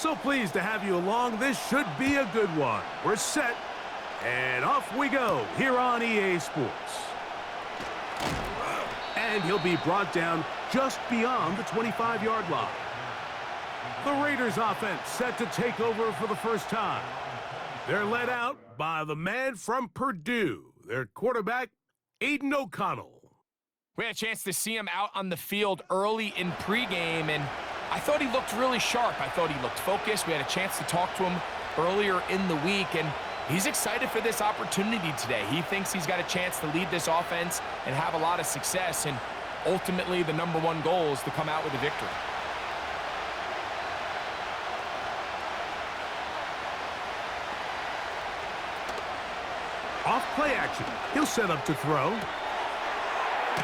So pleased to have you along. This should be a good one. We're set, and off we go here on EA Sports. And he'll be brought down just beyond the 25-yard line. The Raiders offense set to take over for the first time. They're led out by the man from Purdue, their quarterback, Aiden O'Connell. We had a chance to see him out on the field early in pregame, and I thought he looked really sharp. I thought he looked focused. We had a chance to talk to him earlier in the week, and he's excited for this opportunity today. He thinks he's got a chance to lead this offense and have a lot of success, and ultimately the #1 goal is to come out with a victory. Off play action. He'll set up to throw.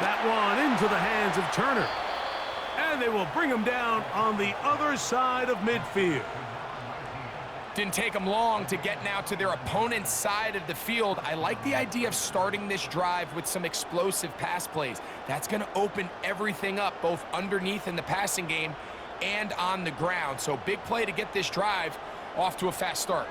That one into the hands of Turner. And they will bring him down on the other side of midfield. Didn't take them long to get now to their opponent's side of the field. I like the idea of starting this drive with some explosive pass plays. That's going to open everything up, both underneath in the passing game and on the ground. So big play to get this drive off to a fast start.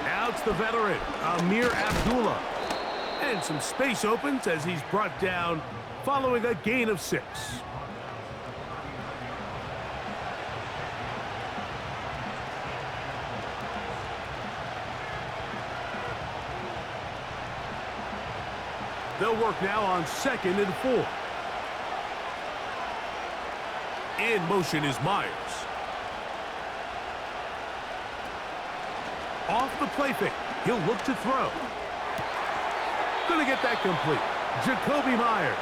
Now it's the veteran, Amir Abdullah. And some space opens as he's brought down following a gain of 6. They'll work now on 2nd and 4. In motion is Myers. Off the play fake. He'll look to throw. Gonna get that complete. Jacoby Myers.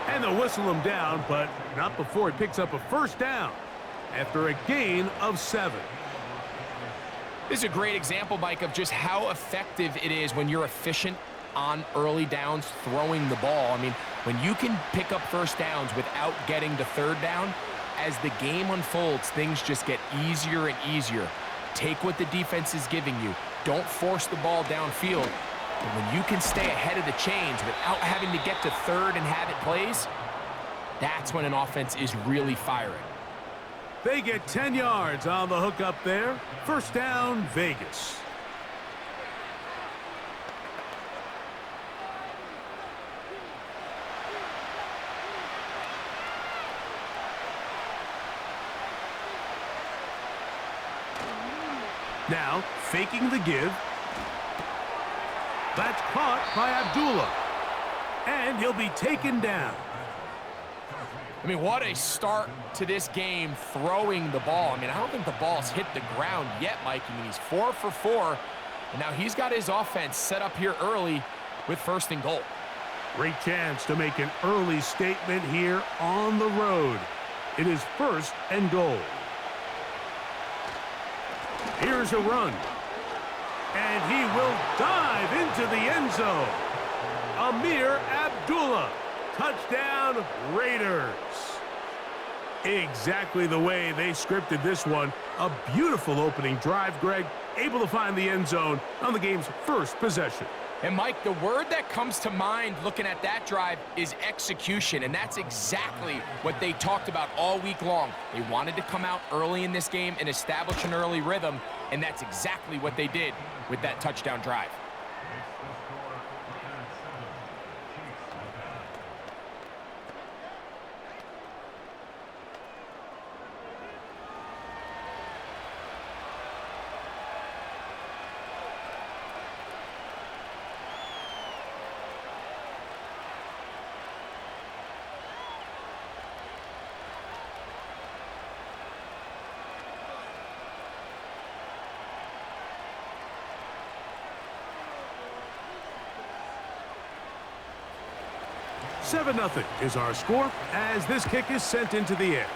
And they'll whistle him down, but not before he picks up a first down after a gain of 7. This is a great example, Mike, of just how effective it is when you're efficient on early downs throwing the ball. I mean, when you can pick up first downs without getting to 3rd down, as the game unfolds, things just get easier and easier. Take what the defense is giving you. Don't force the ball downfield. But when you can stay ahead of the chains without having to get to 3rd and have it plays, that's when an offense is really firing. They get 10 yards on the hook up there. First down, Vegas. Now, faking the give. That's caught by Abdullah. And he'll be taken down. I mean, what a start to this game throwing the ball. I mean, I don't think the ball's hit the ground yet, Mike. I mean, he's 4 for 4. And now he's got his offense set up here early with 1st and goal. Great chance to make an early statement here on the road. It is 1st and goal. Here's a run. And he will dive into the end zone. Amir Abdullah. Touchdown, Raiders. Exactly the way they scripted this one. A beautiful opening drive, Greg. Able to find the end zone on the game's first possession. And, Mike, the word that comes to mind looking at that drive is execution, and that's exactly what they talked about all week long. They wanted to come out early in this game and establish an early rhythm, and that's exactly what they did with that touchdown drive. Seven 0 is our score as this kick is sent into the air.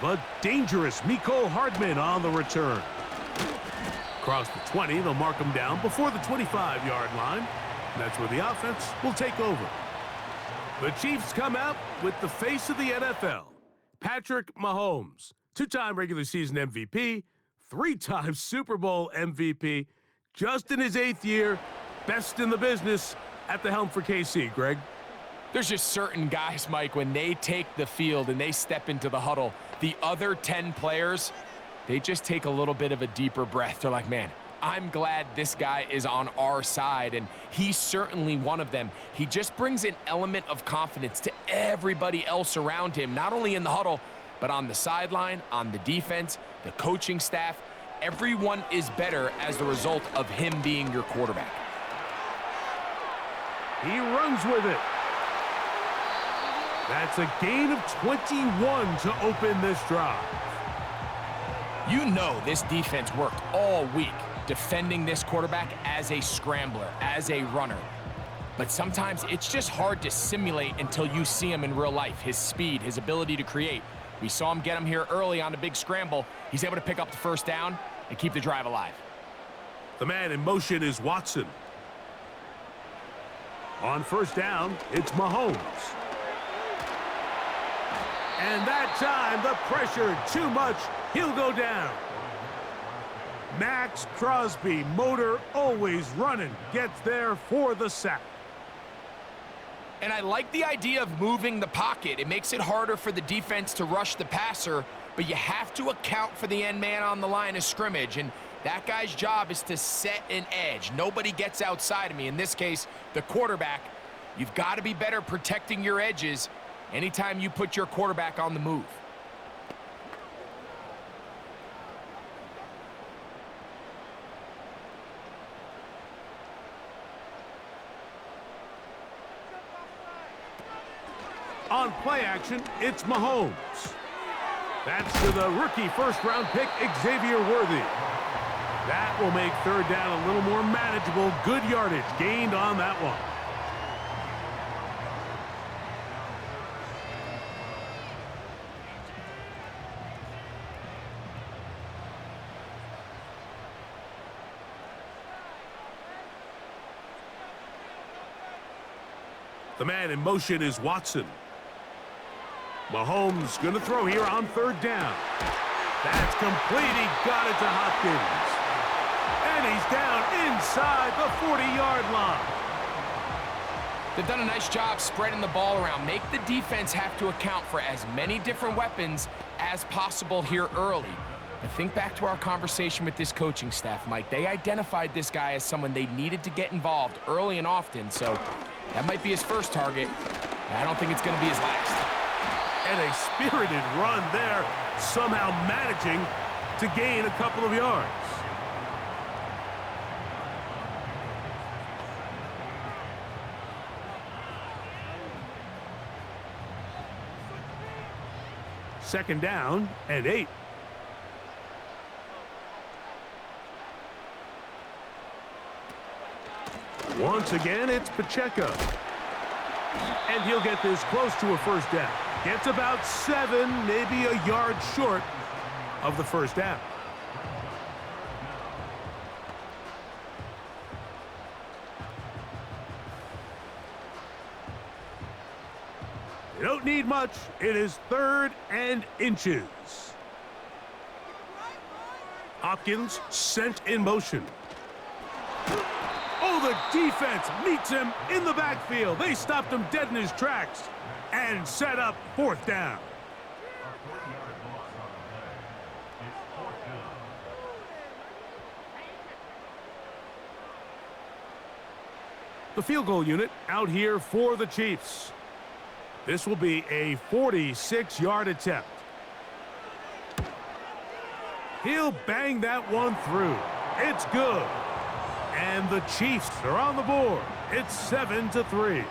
The dangerous Mecole Hardman on the return. Across the 20, they'll mark him down before the 25-yard line. That's where the offense will take over. The Chiefs come out with the face of the NFL, Patrick Mahomes, 2-time regular season MVP, three-time Super Bowl MVP, just in his 8th year, best in the business at the helm for KC, Greg. There's just certain guys, Mike, when they take the field and they step into the huddle, the other 10 players, they just take a little bit of a deeper breath. They're like, man, I'm glad this guy is on our side, and he's certainly one of them. He just brings an element of confidence to everybody else around him, not only in the huddle, but on the sideline, on the defense, the coaching staff. Everyone is better as the result of him being your quarterback. He runs with it. That's a gain of 21 to open this drive. You know this defense worked all week defending this quarterback as a scrambler, as a runner. But sometimes it's just hard to simulate until you see him in real life, his speed, his ability to create. We saw him get him here early on a big scramble. He's able to pick up the first down and keep the drive alive. The man in motion is Watson. On first down, it's Mahomes. And that time, the pressure, too much, he'll go down. Max Crosby, motor always running, gets there for the sack. And I like the idea of moving the pocket. It makes it harder for the defense to rush the passer, but you have to account for the end man on the line of scrimmage, and that guy's job is to set an edge. Nobody gets outside of me. In this case, the quarterback. You've got to be better protecting your edges anytime you put your quarterback on the move. On play action, it's Mahomes. That's to the rookie first-round pick, Xavier Worthy. That will make third down a little more manageable. Good yardage gained on that one. The man in motion is Watson. Mahomes going to throw here on third down. That's complete. He got it to Hopkins. And he's down inside the 40-yard line. They've done a nice job spreading the ball around. Make the defense have to account for as many different weapons as possible here early. But think back to our conversation with this coaching staff, Mike. They identified this guy as someone they needed to get involved early and often, so that might be his first target. I don't think it's going to be his last. And a spirited run there, somehow managing to gain a couple of yards. Second down and 8. Once again, it's Pacheco. And he'll get this close to a first down. Gets about 7, maybe a yard short of the first down. They don't need much. It is 3rd and inches. Hopkins sent in motion. Oh, the defense meets him in the backfield. They stopped him dead in his tracks and set up 4th down. The field goal unit out here for the Chiefs. This will be a 46-yard attempt. He'll bang that one through. It's good. And the Chiefs are on the board. It's 7-3.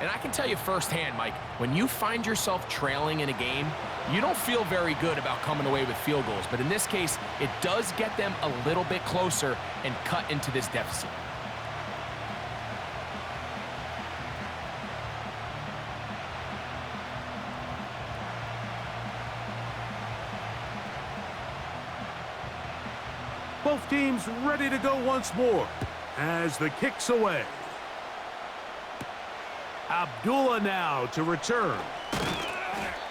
And I can tell you firsthand, Mike, when you find yourself trailing in a game, you don't feel very good about coming away with field goals. But in this case, it does get them a little bit closer and cut into this deficit. Both teams ready to go once more as the kick's away. Abdullah now to return.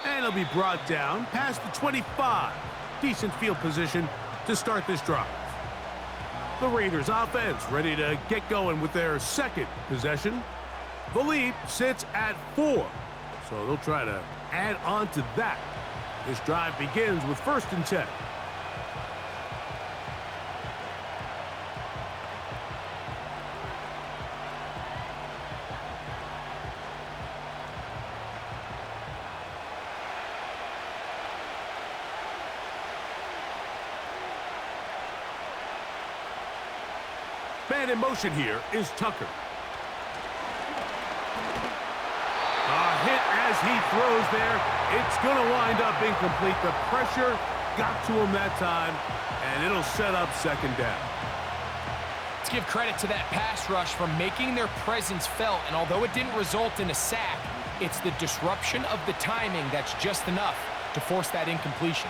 And he'll be brought down past the 25. decent field position to start this drive. The Raiders offense ready to get going with their second possession. The lead sits at 4, so they'll try to add on to that. This drive begins with 1st and 10. Man in motion here is Tucker. A hit as he throws there. It's going to wind up incomplete. The pressure got to him that time, and it'll set up 2nd down. Let's give credit to that pass rush for making their presence felt, and although it didn't result in a sack, it's the disruption of the timing that's just enough to force that incompletion.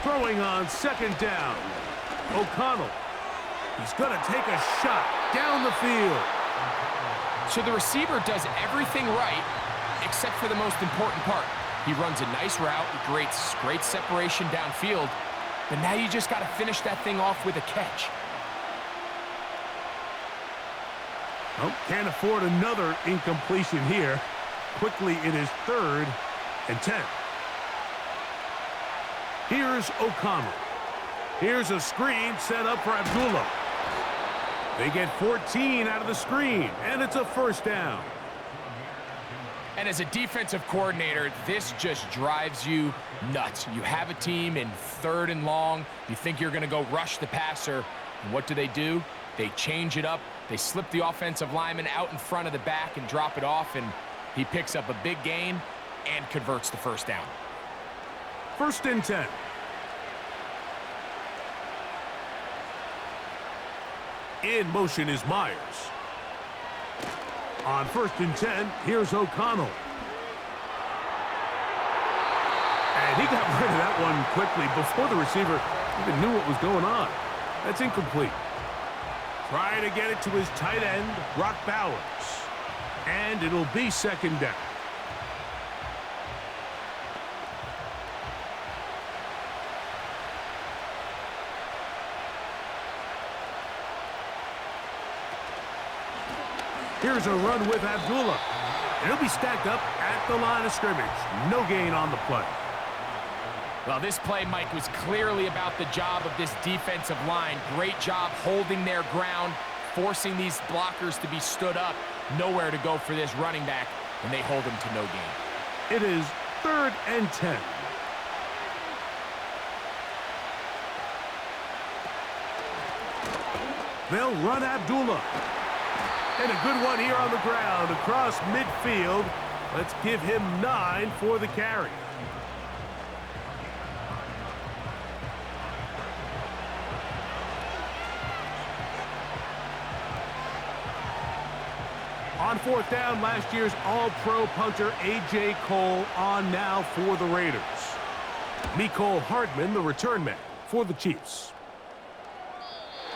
Throwing on 2nd down. O'Connell. He's going to take a shot down the field. So the receiver does everything right, except for the most important part. He runs a nice route, creates great separation downfield, but now you just got to finish that thing off with a catch. Oh, can't afford another incompletion here. Quickly, it is 3rd and 10. Here's O'Connell. Here's a screen set up for Abdullah. They get 14 out of the screen, and it's a 1st down. And as a defensive coordinator, this just drives you nuts. You have a team in 3rd and long. You think you're going to go rush the passer. And what do? They change it up. They slip the offensive lineman out in front of the back and drop it off, and he picks up a big gain and converts the 1st down. 1st and 10. In motion is Myers. On 1st and 10, here's O'Connell. And he got rid of that one quickly before the receiver even knew what was going on. That's incomplete. Trying to get it to his tight end, Brock Bowers. And it'll be 2nd down. Here's a run with Abdullah. And he'll be stacked up at the line of scrimmage. No gain on the play. Well, this play, Mike, was clearly about the job of this defensive line. Great job holding their ground, forcing these blockers to be stood up. Nowhere to go for this running back, and they hold him to no gain. It is 3rd and 10. They'll run Abdullah. And a good one here on the ground across midfield. Let's give him 9 for the carry. On 4th down, last year's All-Pro punter A.J. Cole on now for the Raiders. Mecole Hardman, the return man for the Chiefs.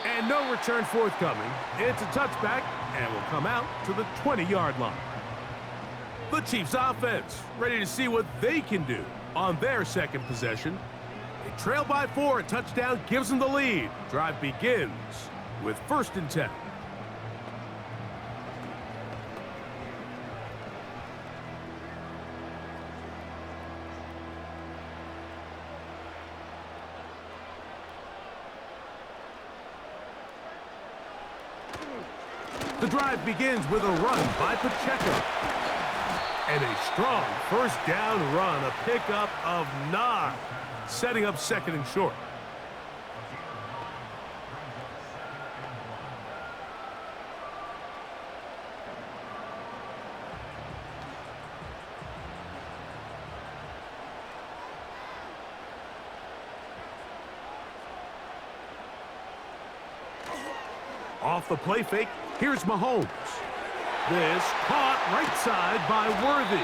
And no return forthcoming. It's a touchback and will come out to the 20-yard line. The Chiefs offense ready to see what they can do on their 2nd possession. They trail by 4. A touchdown gives them the lead. Drive begins with 1st and 10. The drive begins with a run by Pacheco. And a strong 1st down run, a pickup of 9, setting up 2nd and short. Off the play fake, here's Mahomes. This caught right side by Worthy.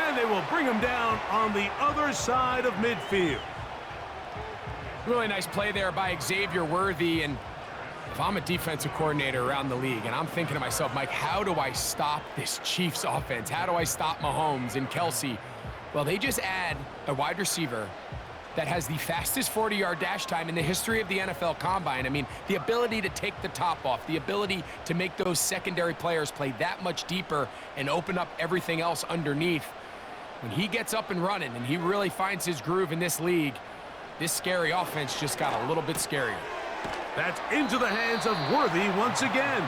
And they will bring him down on the other side of midfield. Really nice play there by Xavier Worthy. And if I'm a defensive coordinator around the league, and I'm thinking to myself, Mike, how do I stop this Chiefs offense? How do I stop Mahomes and Kelsey? Well, they just add a wide receiver that has the fastest 40-yard dash time in the history of the NFL Combine. I mean, the ability to take the top off, the ability to make those secondary players play that much deeper and open up everything else underneath. When he gets up and running and he really finds his groove in this league, this scary offense just got a little bit scarier. That's into the hands of Worthy once again.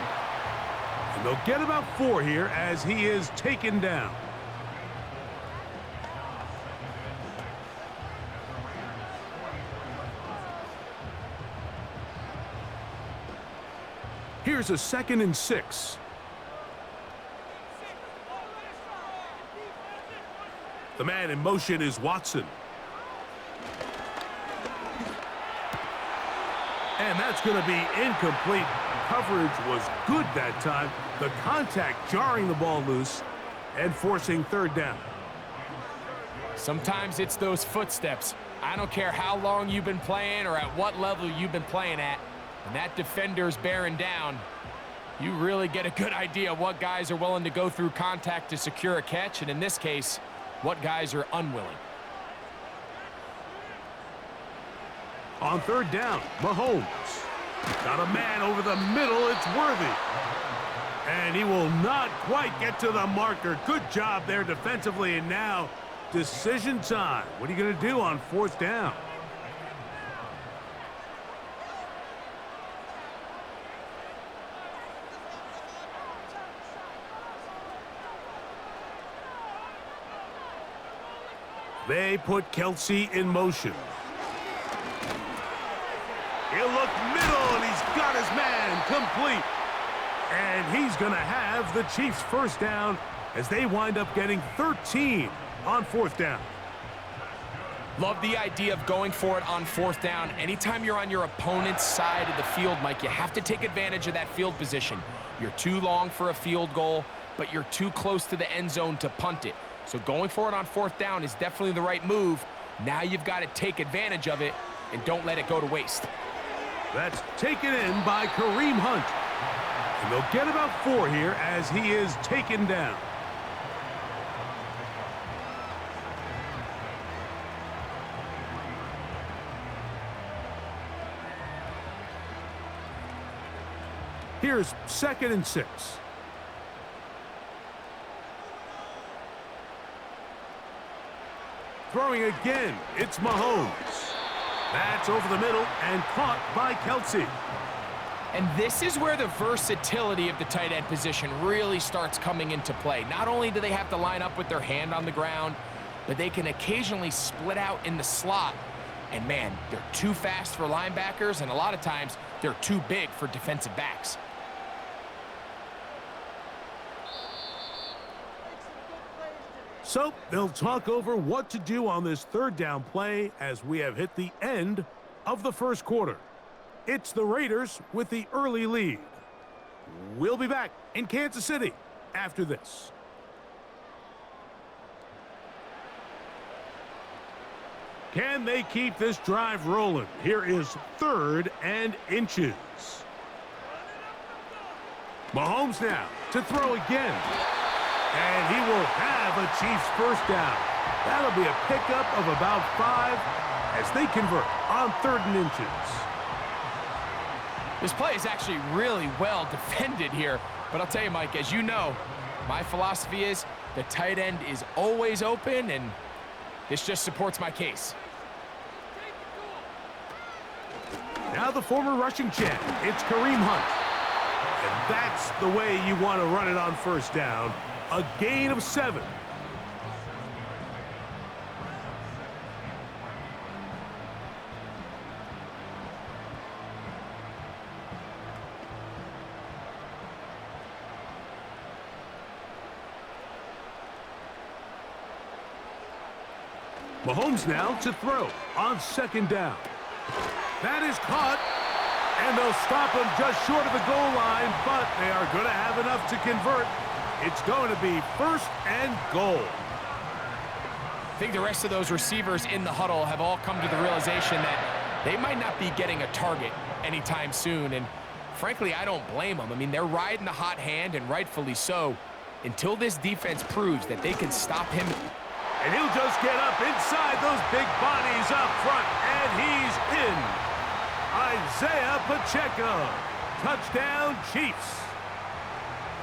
And they'll get about 4 here as he is taken down. Here's a 2nd and 6. The man in motion is Watson. And that's going to be incomplete. Coverage was good that time. The contact jarring the ball loose and forcing 3rd down. Sometimes it's those footsteps. I don't care how long you've been playing or at what level you've been playing at. When that defender's bearing down, you really get a good idea of what guys are willing to go through contact to secure a catch, and in this case, what guys are unwilling. On 3rd down, Mahomes. Got a man over the middle, it's Worthy. And he will not quite get to the marker. Good job there defensively, and now decision time. What are you going to do on 4th down? They put Kelsey in motion. He'll look middle, and he's got his man complete. And he's going to have the Chiefs' 1st down as they wind up getting 13 on 4th down. Love the idea of going for it on 4th down. Anytime you're on your opponent's side of the field, Mike, you have to take advantage of that field position. You're too long for a field goal, but you're too close to the end zone to punt it. So going for it on 4th down is definitely the right move. Now you've got to take advantage of it and don't let it go to waste. That's taken in by Kareem Hunt. And they'll get about 4 here as he is taken down. Here's 2nd and 6. Throwing again, it's Mahomes. That's over the middle and caught by Kelsey. And this is where the versatility of the tight end position really starts coming into play. Not only do they have to line up with their hand on the ground, but they can occasionally split out in the slot. And man, they're too fast for linebackers, and a lot of times they're too big for defensive backs. So they'll talk over what to do on this 3rd down play as we have hit the end of the 1st quarter. It's the Raiders with the early lead. We'll be back in Kansas City after this. Can they keep this drive rolling? Here is 3rd and inches. Mahomes now to throw again. And he will have a Chiefs 1st down. That'll be a pickup of about 5 as they convert on 3rd and inches. This play is actually really well defended here. But I'll tell you, Mike, as you know, my philosophy is the tight end is always open, and this just supports my case. Now the former rushing champ, it's Kareem Hunt. And that's the way you want to run it on 1st down. A gain of 7. Mahomes now to throw on 2nd down. That is caught, and they'll stop him just short of the goal line, but they are going to have enough to convert. It's going to be 1st and goal. I think the rest of those receivers in the huddle have all come to the realization that they might not be getting a target anytime soon, and frankly, I don't blame them. I mean, they're riding the hot hand, and rightfully so, until this defense proves that they can stop him. And he'll just get up inside those big bodies up front, and he's in. Isaiah Pacheco. Touchdown, Chiefs.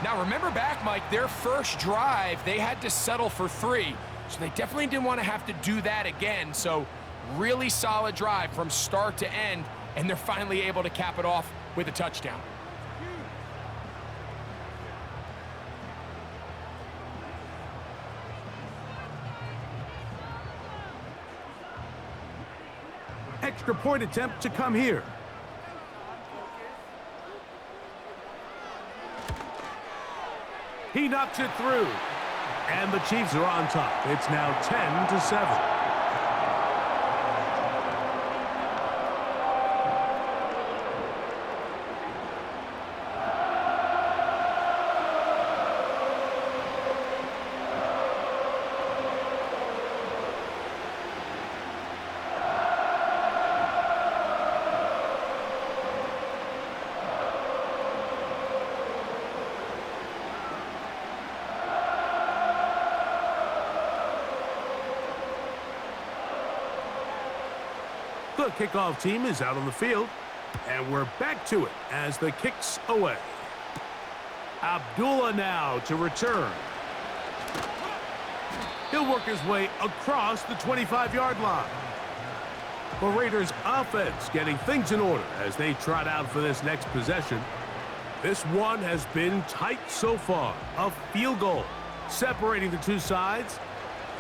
Now, remember back, Mike, their first drive, they had to settle for 3. So they definitely didn't want to have to do that again. So really solid drive from start to end, and they're finally able to cap it off with a touchdown. Extra point attempt to come here. He knocks it through. And the Chiefs are on top. It's now 10-7. The kickoff team is out on the field, and we're back to it as the kick's away. Abdullah now to return. He'll work his way across the 25-yard line. The Raiders' offense getting things in order as they trot out for this next possession. This one has been tight so far. A field goal separating the two sides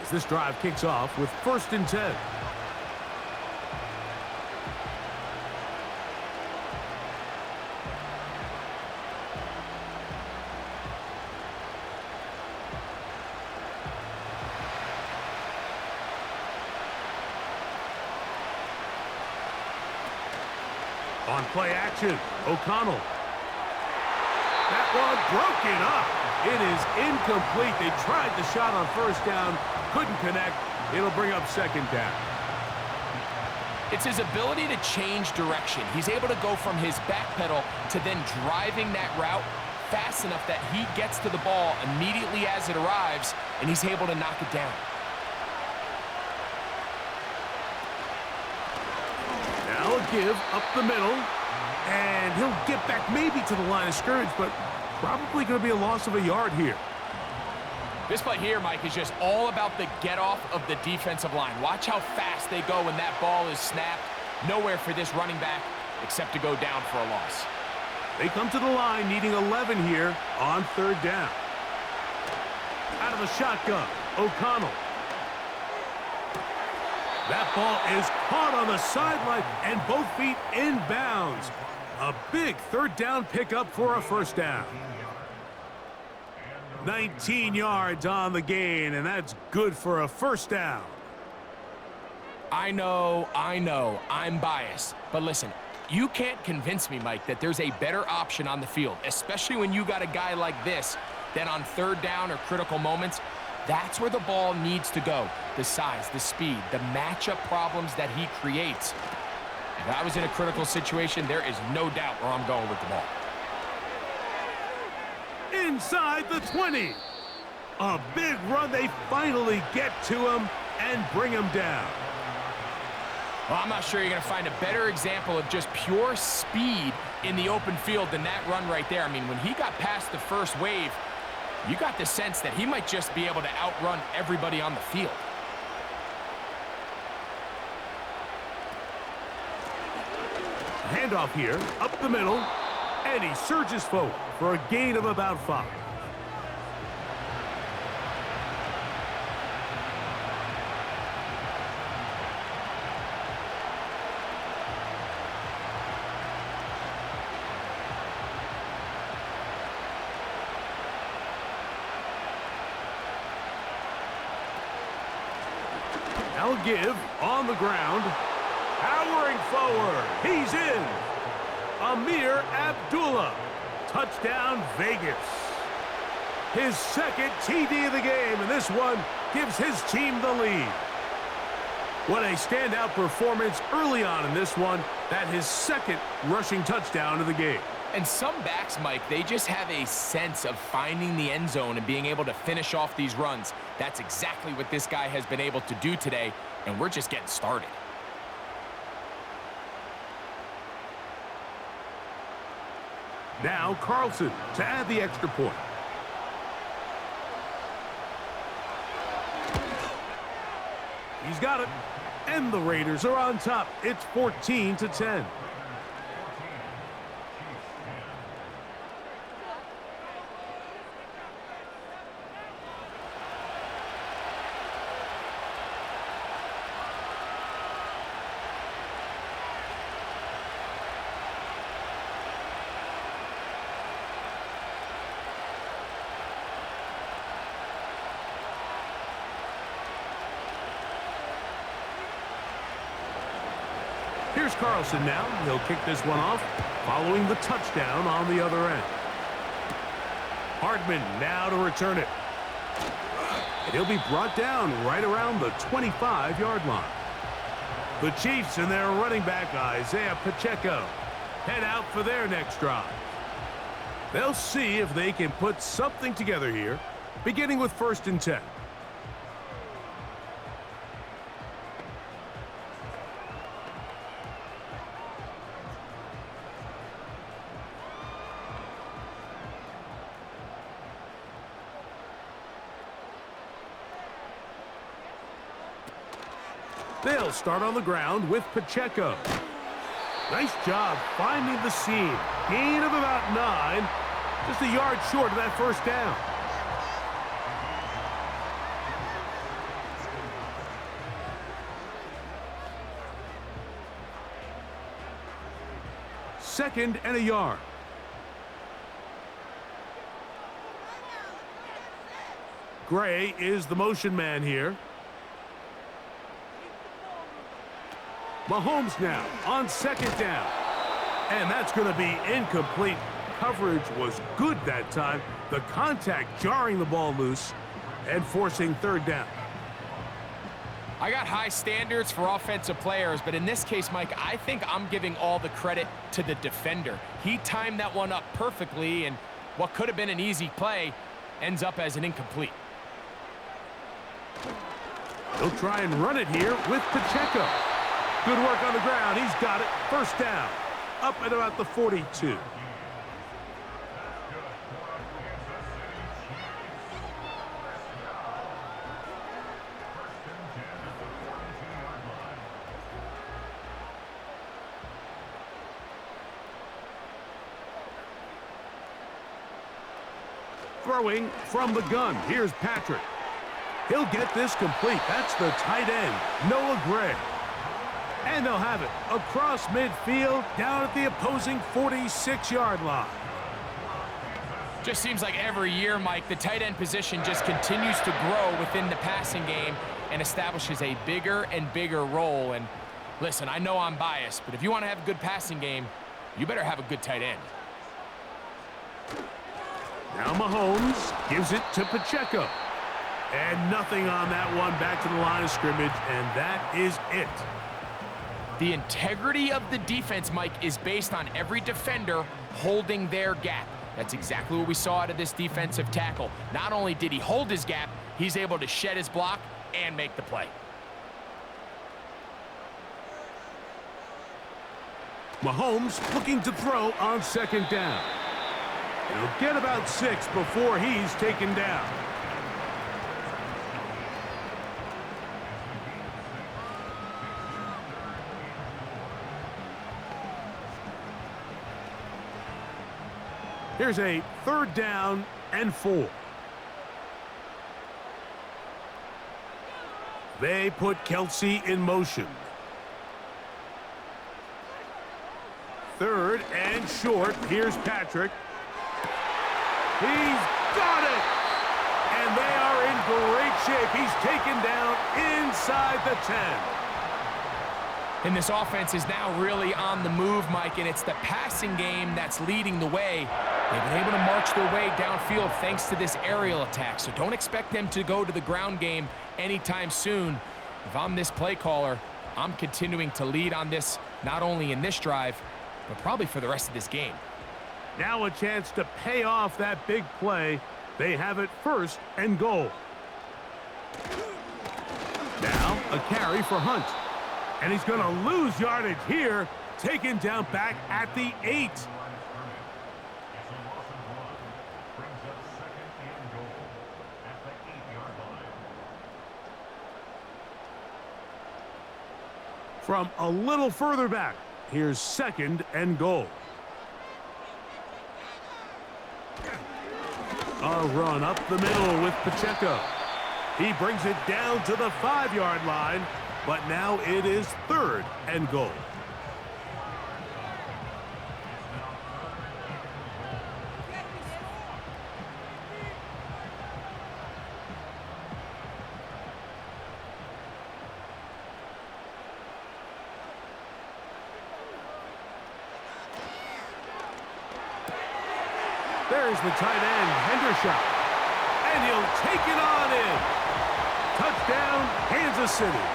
as this drive kicks off with 1st and 10. On play action, O'Connell. That one broken up. It is incomplete. They tried the shot on 1st down, couldn't connect. It'll bring up 2nd down. It's his ability to change direction. He's able to go from his back pedal to then driving that route fast enough that he gets to the ball immediately as it arrives, and he's able to knock it down. Now a give up the middle, and he'll get back maybe to the line of scrimmage, but probably going to be a loss of a yard here. This play here, Mike, is just all about the get-off of the defensive line. Watch how fast they go when that ball is snapped. Nowhere for this running back except to go down for a loss. They come to the line needing 11 here on 3rd down. Out of the shotgun, O'Connell. That ball is caught on the sideline and both feet in bounds. A big 3rd down pickup for a 1st down. 19 yards on the gain, and that's good for a 1st down. I know, I'm biased. But listen, you can't convince me, Mike, that there's a better option on the field, especially when you got a guy like this, that on 3rd down or critical moments, that's where the ball needs to go. The size, the speed, the matchup problems that he creates. If I was in a critical situation, there is no doubt where I'm going with the ball. Inside the 20. A big run. They finally get to him and bring him down. Well, I'm not sure you're going to find a better example of just pure speed in the open field than that run right there. I mean, when he got past the first wave, you got the sense that he might just be able to outrun everybody on the field. Handoff here, up the middle, and he surges forward for a gain of about 5. Now give on the ground. Powering forward. He's in. Amir Abdullah. Touchdown, Vegas. His 2nd TD of the game, and this one gives his team the lead. What a standout performance early on in this one. That his 2nd rushing touchdown of the game. And some backs, Mike, they just have a sense of finding the end zone and being able to finish off these runs. That's exactly what this guy has been able to do today, and we're just getting started. Now Carlson to add the extra point. He's got it. And the Raiders are on top. It's 14-10. Here's Carlson now. He'll kick this one off, following the touchdown on the other end. Hardman now to return it. And he'll be brought down right around the 25-yard line. The Chiefs and their running back, Isaiah Pacheco, head out for their next drive. They'll see if they can put something together here, beginning with 1st and 10. They'll start on the ground with Pacheco. Nice job finding the seam. Gain of about 9. Just a yard short of that 1st down. Second and a yard. Gray is the motion man here. Mahomes now on 2nd down. And that's going to be incomplete. Coverage was good that time. The contact jarring the ball loose and forcing 3rd down. I got high standards for offensive players, but in this case, Mike, I think I'm giving all the credit to the defender. He timed that one up perfectly, and what could have been an easy play ends up as an incomplete. He'll try and run it here with Pacheco. Good work on the ground. He's got it. 1st down. Up at about the 42. Throwing from the gun. Here's Patrick. He'll get this complete. That's the tight end, Noah Gray. And they'll have it across midfield down at the opposing 46-yard line. Just seems like every year, Mike, the tight end position just continues to grow within the passing game and establishes a bigger and bigger role. And listen, I know I'm biased, but if you want to have a good passing game, you better have a good tight end. Now Mahomes gives it to Pacheco. And nothing on that one, back to the line of scrimmage, and that is it. The integrity of the defense, Mike, is based on every defender holding their gap. That's exactly what we saw out of this defensive tackle. Not only did he hold his gap, he's able to shed his block and make the play. Mahomes looking to throw on 2nd down. He'll get about 6 before he's taken down. Here's a 3rd down and 4. They put Kelsey in motion. 3rd and short. Here's Patrick. He's got it! And they are in great shape. He's taken down inside the 10. And this offense is now really on the move, Mike, and it's the passing game that's leading the way. They've been able to march their way downfield thanks to this aerial attack, so don't expect them to go to the ground game anytime soon. If I'm this play caller, I'm continuing to lead on this, not only in this drive, but probably for the rest of this game. Now a chance to pay off that big play. They have it 1st and goal. Now a carry for Hunt. And he's going to lose yardage here. Taken down back at the 8. From a little further back, here's 2nd and goal. A run up the middle with Pacheco. He brings it down to the 5-yard line, but now it is 3rd and goal. There's the tight end, Hendershot. And he'll take it on in. Touchdown, Kansas City.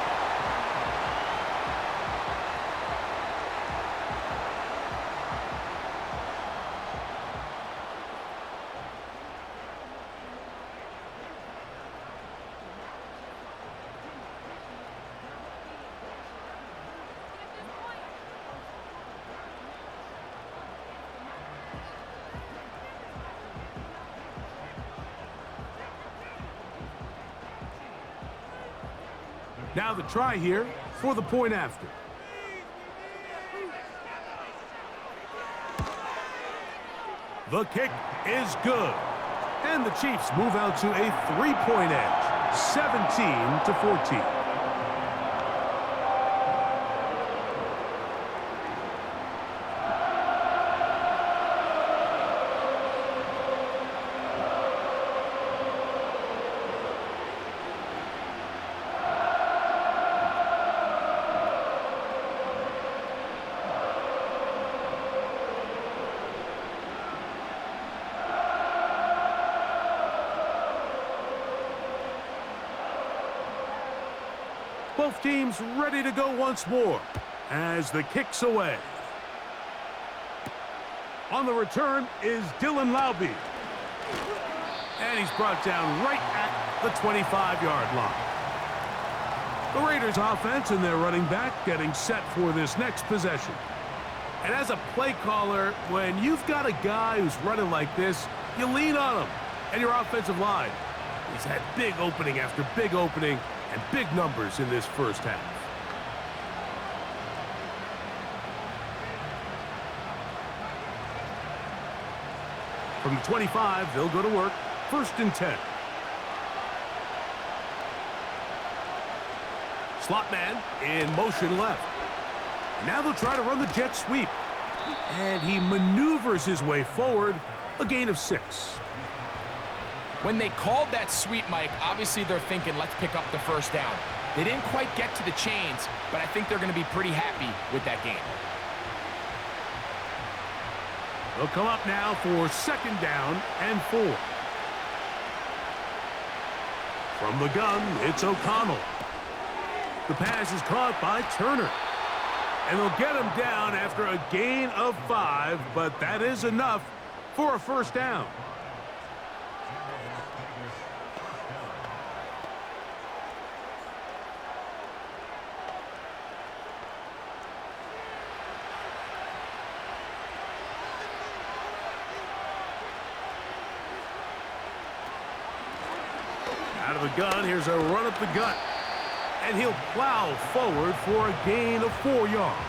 Now the try here for the point after. The kick is good. And the Chiefs move out to a 3-point edge, 17-14. Both teams ready to go once more as the kick's away. On the return is Dylan Laube. And he's brought down right at the 25-yard line. The Raiders offense and their running back getting set for this next possession. And as a play caller, when you've got a guy who's running like this, you lean on him. And your offensive line, he's had big opening after big opening and big numbers in this first half. From the 25, they'll go to work. 1st and 10. Slot man in motion left. Now they'll try to run the jet sweep. And he maneuvers his way forward. A gain of 6. When they called that sweep, Mike, obviously they're thinking, let's pick up the 1st down. They didn't quite get to the chains, but I think they're going to be pretty happy with that game. They'll come up now for 2nd down and 4. From the gun, it's O'Connell. The pass is caught by Turner. And they'll get him down after a gain of 5, but that is enough for a 1st down. Out of the gun, here's a run up the gut. And he'll plow forward for a gain of 4 yards.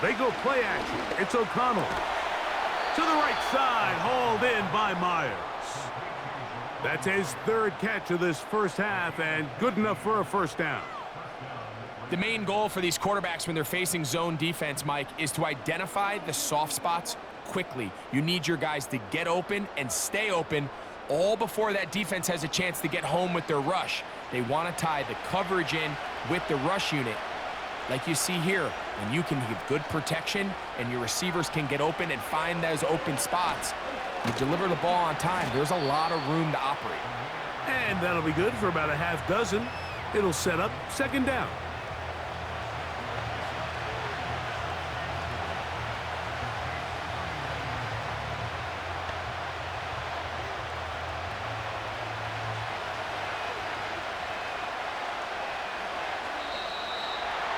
They go play action. It's O'Connell. To the right side, hauled in by Myers. That's his 3rd catch of this first half, and good enough for a 1st down. The main goal for these quarterbacks when they're facing zone defense, Mike, is to identify the soft spots quickly. You need your guys to get open and stay open all before that defense has a chance to get home with their rush. They want to tie the coverage in with the rush unit. like you see here, when you can give good protection and your receivers can get open and find those open spots, you deliver the ball on time, there's a lot of room to operate. And that'll be good for about a half dozen. It'll set up second down.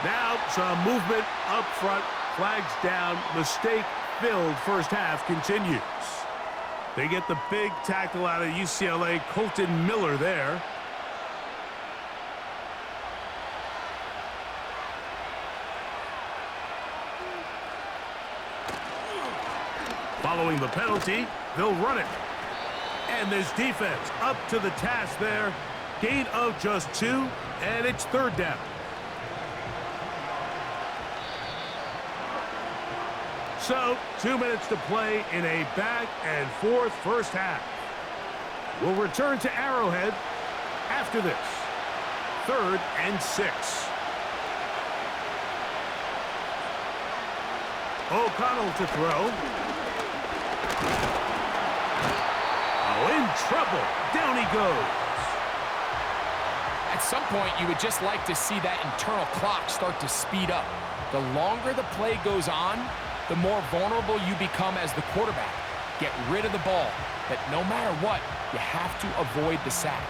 Now some movement up front, flags down, mistake-filled first half continues. They get the big tackle out of UCLA, Colton Miller there. Following the penalty, they'll run it. And this defense up to the task there. Gain of just 2, and it's third down. So, 2 minutes to play in a back-and-forth first half. We'll return to Arrowhead after this. 3rd and 6. O'Connell to throw. Oh, in trouble. Down he goes. At some point, you would just like to see that internal clock start to speed up. The longer the play goes on, the more vulnerable you become as the quarterback. Get rid of the ball, but no matter what, you have to avoid the sack.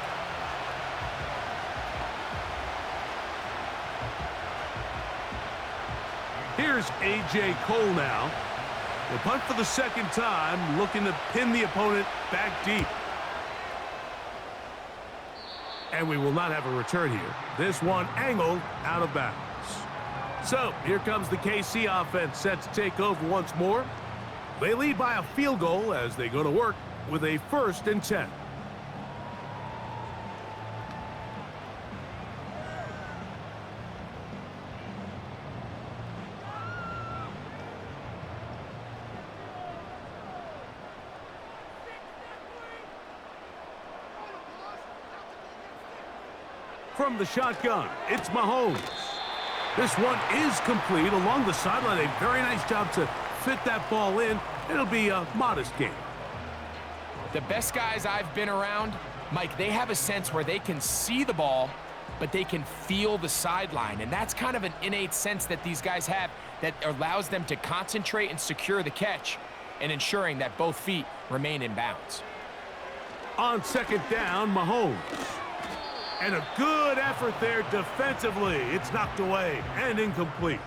Here's A.J. Cole now. We'll punt for the second time, looking to pin the opponent back deep. And we will not have a return here. This one angled out of bounds. So, here comes the KC offense set to take over once more. They lead by a field goal as they go to work with a 1st and 10. From the shotgun, it's Mahomes. This one is complete along the sideline. A very nice job to fit that ball in. It'll be a modest gain. The best guys I've been around, Mike, they have a sense where they can see the ball, but they can feel the sideline. And that's kind of an innate sense that these guys have that allows them to concentrate and secure the catch and ensuring that both feet remain in bounds. On second down, Mahomes. And a good effort there defensively. It's knocked away and incomplete.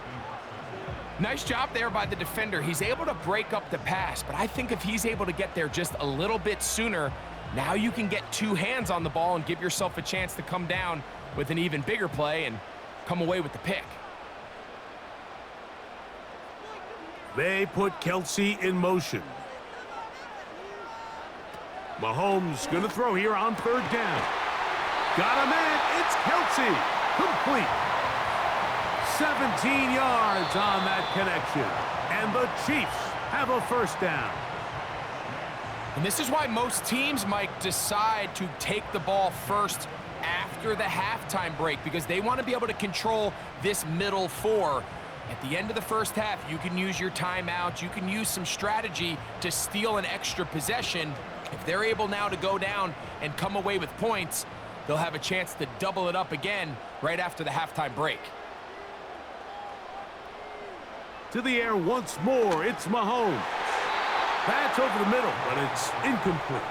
Nice job there by the defender. He's able to break up the pass, but I think if he's able to get there just a little bit sooner, now you can get 2 hands on the ball and give yourself a chance to come down with an even bigger play and come away with the pick. They put Kelsey in motion. Mahomes going to throw here on 3rd down. Got a man. It's Kelsey. Complete. 17 yards on that connection. And the Chiefs have a 1st down. And this is why most teams, Mike, decide to take the ball first after the halftime break, because they want to be able to control this middle 4. At the end of the first half, you can use your timeout. You can use some strategy to steal an extra possession. If they're able now to go down and come away with points, they'll have a chance to double it up again right after the halftime break. To the air once more, it's Mahomes. That's over the middle, but it's incomplete.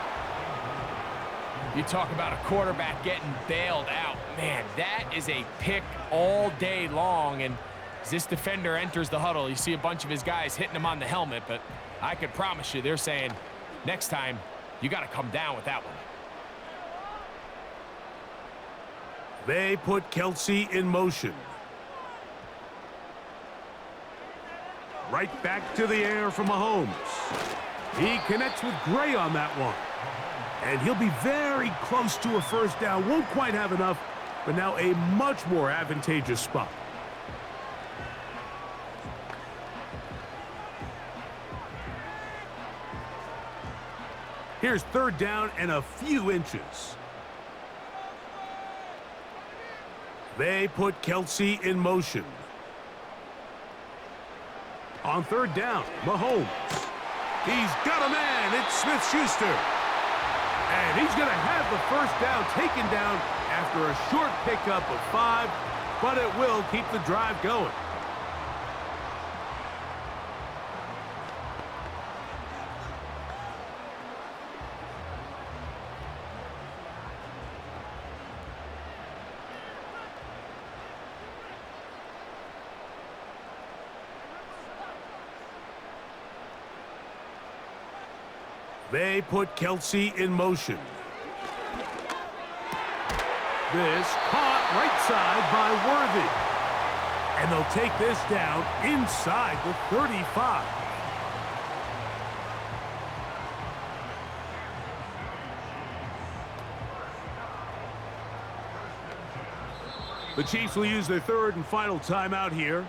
You talk about a quarterback getting bailed out. Man, that is a pick all day long, and as this defender enters the huddle, you see a bunch of his guys hitting him on the helmet, but I could promise you they're saying, next time, you got to come down with that one. They put Kelsey in motion. Right back to the air from Mahomes. He connects with Gray on that one. And he'll be very close to a 1st down. Won't quite have enough, but now a much more advantageous spot. Here's 3rd down and a few inches. They put Kelsey in motion. On third down, Mahomes. He's got a man. It's Smith-Schuster. And he's going to have the first down taken down after a short pickup of 5, but it will keep the drive going. They put Kelsey in motion. This caught right side by Worthy. And they'll take this down inside the 35. The Chiefs will use their third and final timeout here.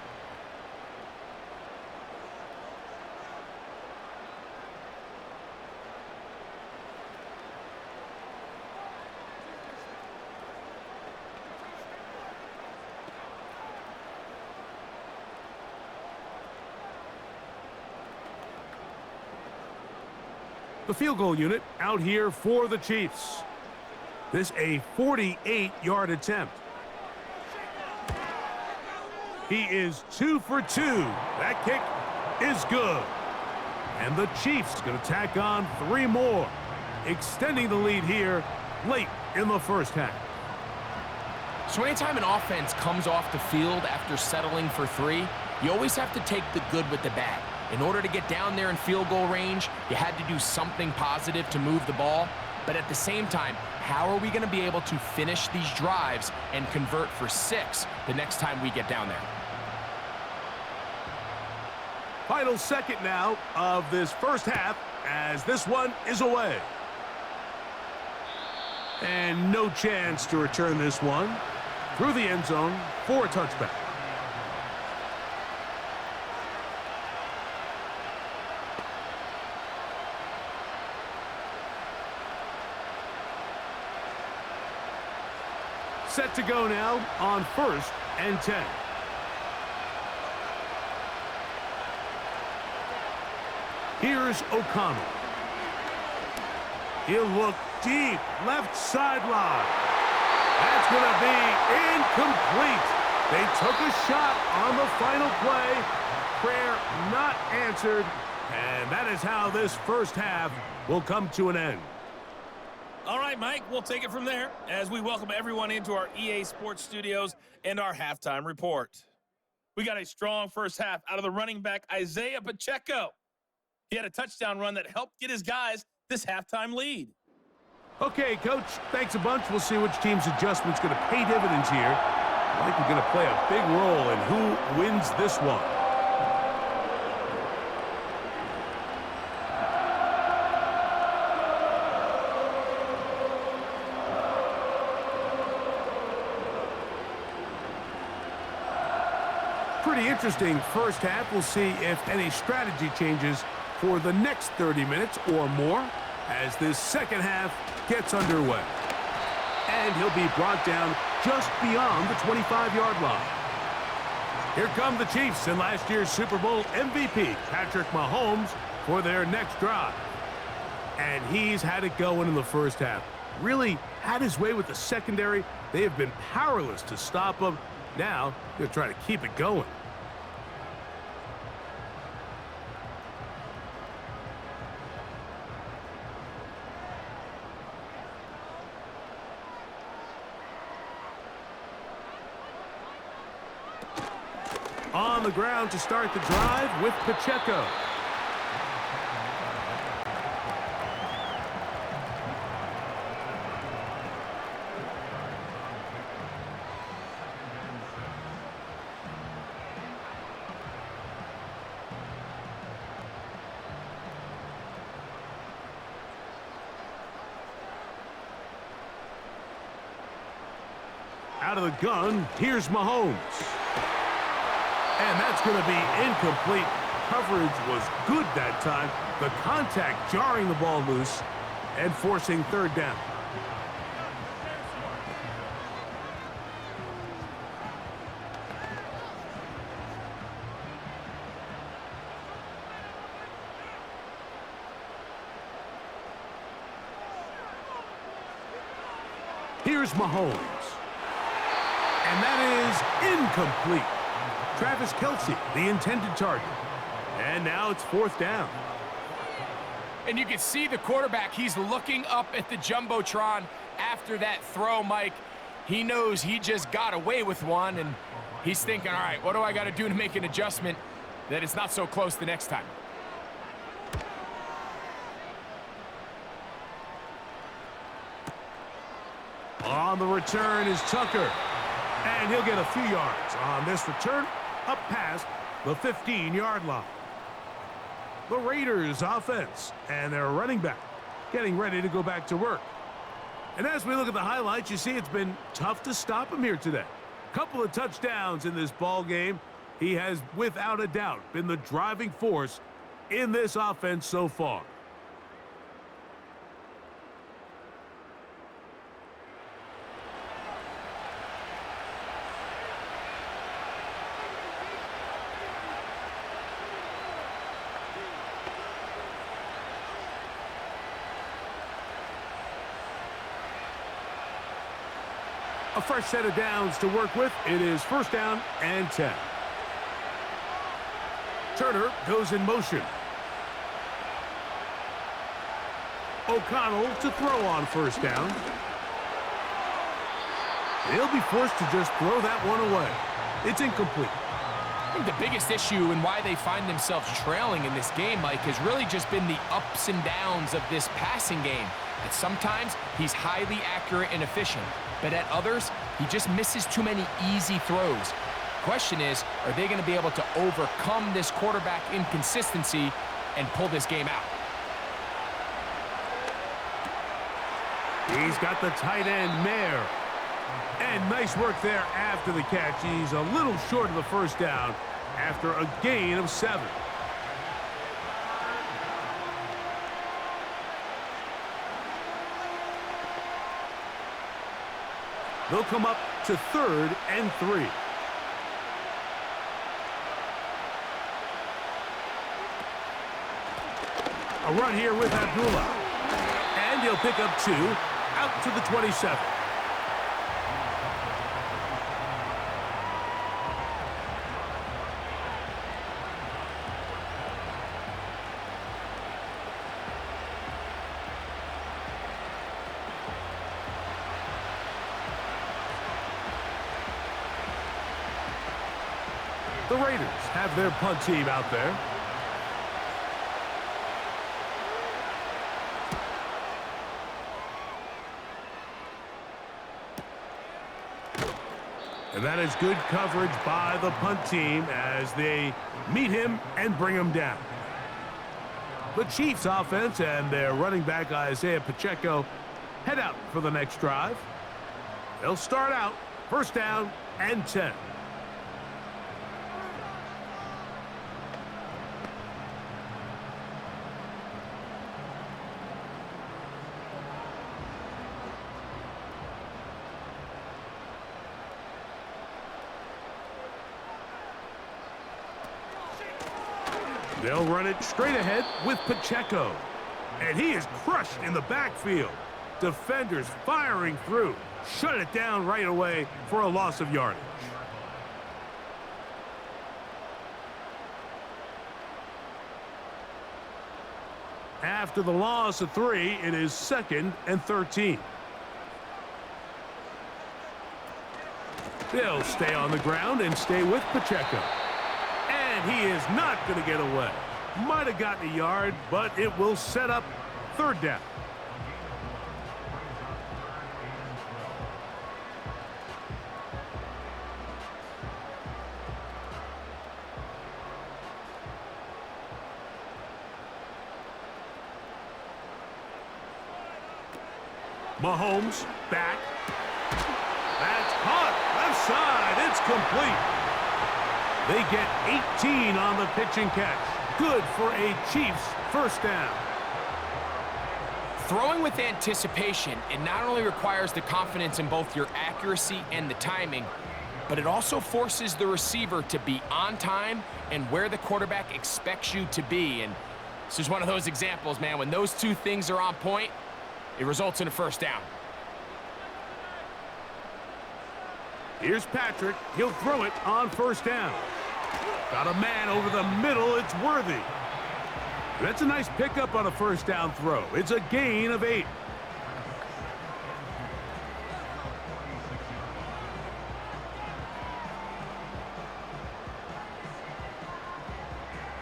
The field goal unit out here for the Chiefs. This a 48-yard attempt. He is 2 for 2. That kick is good. And the Chiefs going to tack on 3 more, extending the lead here late in the first half. So anytime an offense comes off the field after settling for 3, you always have to take the good with the bad. In order to get down there in field goal range, you had to do something positive to move the ball. But at the same time, how are we going to be able to finish these drives and convert for 6 the next time we get down there? Final second now of this first half as this one is away. And no chance to return this one through the end zone for a touchback. Set to go now on 1st and 10. Here's O'Connell. He'll look deep, left sideline. That's going to be incomplete. They took a shot on the final play. Prayer not answered. And that is how this first half will come to an end. All right, Mike, we'll take it from there as we welcome everyone into our EA Sports Studios and our halftime report. We got a strong first half out of the running back, Isaiah Pacheco. He had a touchdown run that helped get his guys this halftime lead. Okay, Coach, thanks a bunch. We'll see which team's adjustment's going to pay dividends here. I think we're going to play a big role in who wins this one. Pretty interesting first half. We'll see if any strategy changes for the next 30 minutes or more as this second half gets underway. And he'll be brought down just beyond the 25-yard line. Here come the Chiefs and last year's Super Bowl MVP, Patrick Mahomes, for their next drive. And he's had it going in the first half. Really had his way with the secondary. They have been powerless to stop him. Now, they're trying to keep it going. On the ground to start the drive with Pacheco. Out of the gun, here's Mahomes. And that's going to be incomplete. Coverage was good that time. The contact jarring the ball loose and forcing third down. Here's Mahomes. And that is incomplete. Travis Kelce, the intended target. And now it's 4th down. And you can see the quarterback. He's looking up at the Jumbotron after that throw, Mike. He knows he just got away with one, and he's thinking, all right, what do I got to do to make an adjustment that it's not so close the next time? On the return is Tucker. And he'll get a few yards on this return up past the 15-yard line. The Raiders offense and their running back getting ready to go back to work. And as we look at the highlights, you see it's been tough to stop him here today. Couple of touchdowns in this ball game. He has, without a doubt, been the driving force in this offense so far. A fresh set of downs to work with. It is 1st down and 10. Turner goes in motion. O'Connell to throw on 1st down. He'll be forced to just throw that one away. It's incomplete. I think the biggest issue and why they find themselves trailing in this game, Mike, has really just been the ups and downs of this passing game. That sometimes he's highly accurate and efficient, but at others, he just misses too many easy throws. Question is, are they going to be able to overcome this quarterback inconsistency and pull this game out? He's got the tight end, Mayer. And nice work there after the catch. He's a little short of the 1st down after a gain of 7. They'll come up to 3rd and 3. A run here with Abdullah. And he'll pick up 2 out to the 27. The Raiders have their punt team out there. And that is good coverage by the punt team as they meet him and bring him down. The Chiefs offense and their running back Isaiah Pacheco head out for the next drive. They'll start out 1st down and 10. They'll run it straight ahead with Pacheco. And he is crushed in the backfield. Defenders firing through. Shut it down right away for a loss of yardage. After the loss of 3, it is 2nd and 13. They'll stay on the ground and stay with Pacheco. And he is not going to get away. Might have gotten a yard, but it will set up 3rd down. Mahomes back. That's caught. Left side. It's complete. They get 18 on the pitch and catch. Good for a Chiefs 1st down. Throwing with anticipation, it not only requires the confidence in both your accuracy and the timing, but it also forces the receiver to be on time and where the quarterback expects you to be. And this is one of those examples, man. When those two things are on point, it results in a 1st down. Here's Patrick. He'll throw it on first down. Got a man over the middle. It's Worthy. That's a nice pickup on a first down throw. It's a gain of 8.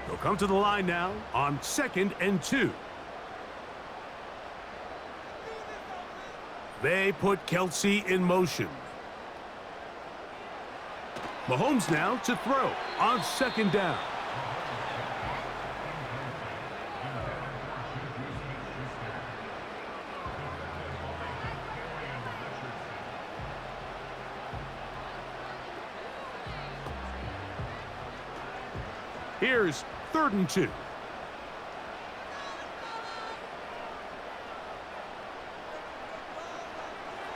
They'll come to the line now on 2nd and 2. They put Kelsey in motion. Mahomes now to throw on 2nd down. Here's 3rd and 2.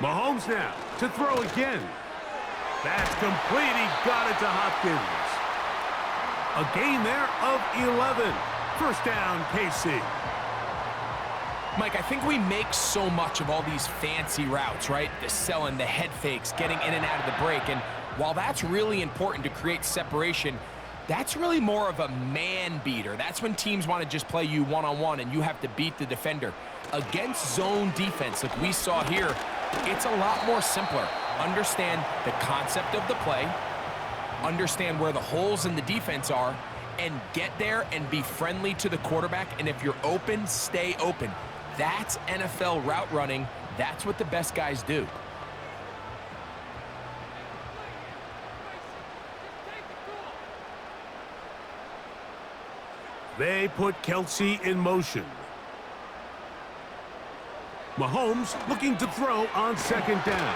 Mahomes now to throw again. That's complete. He got it to Hopkins. A gain there of 11. First down, KC. Mike, I think we make so much of all these fancy routes, right? The selling, the head fakes, getting in and out of the break. And while that's really important to create separation, that's really more of a man beater. That's when teams want to just play you one-on-one and you have to beat the defender. Against zone defense, like we saw here, it's a lot more simpler. Understand the concept of the play, understand where the holes in the defense are, and get there and be friendly to the quarterback. And if you're open, stay open. That's NFL route running. That's what the best guys do. They put Kelsey in motion. Mahomes looking to throw on 2nd down.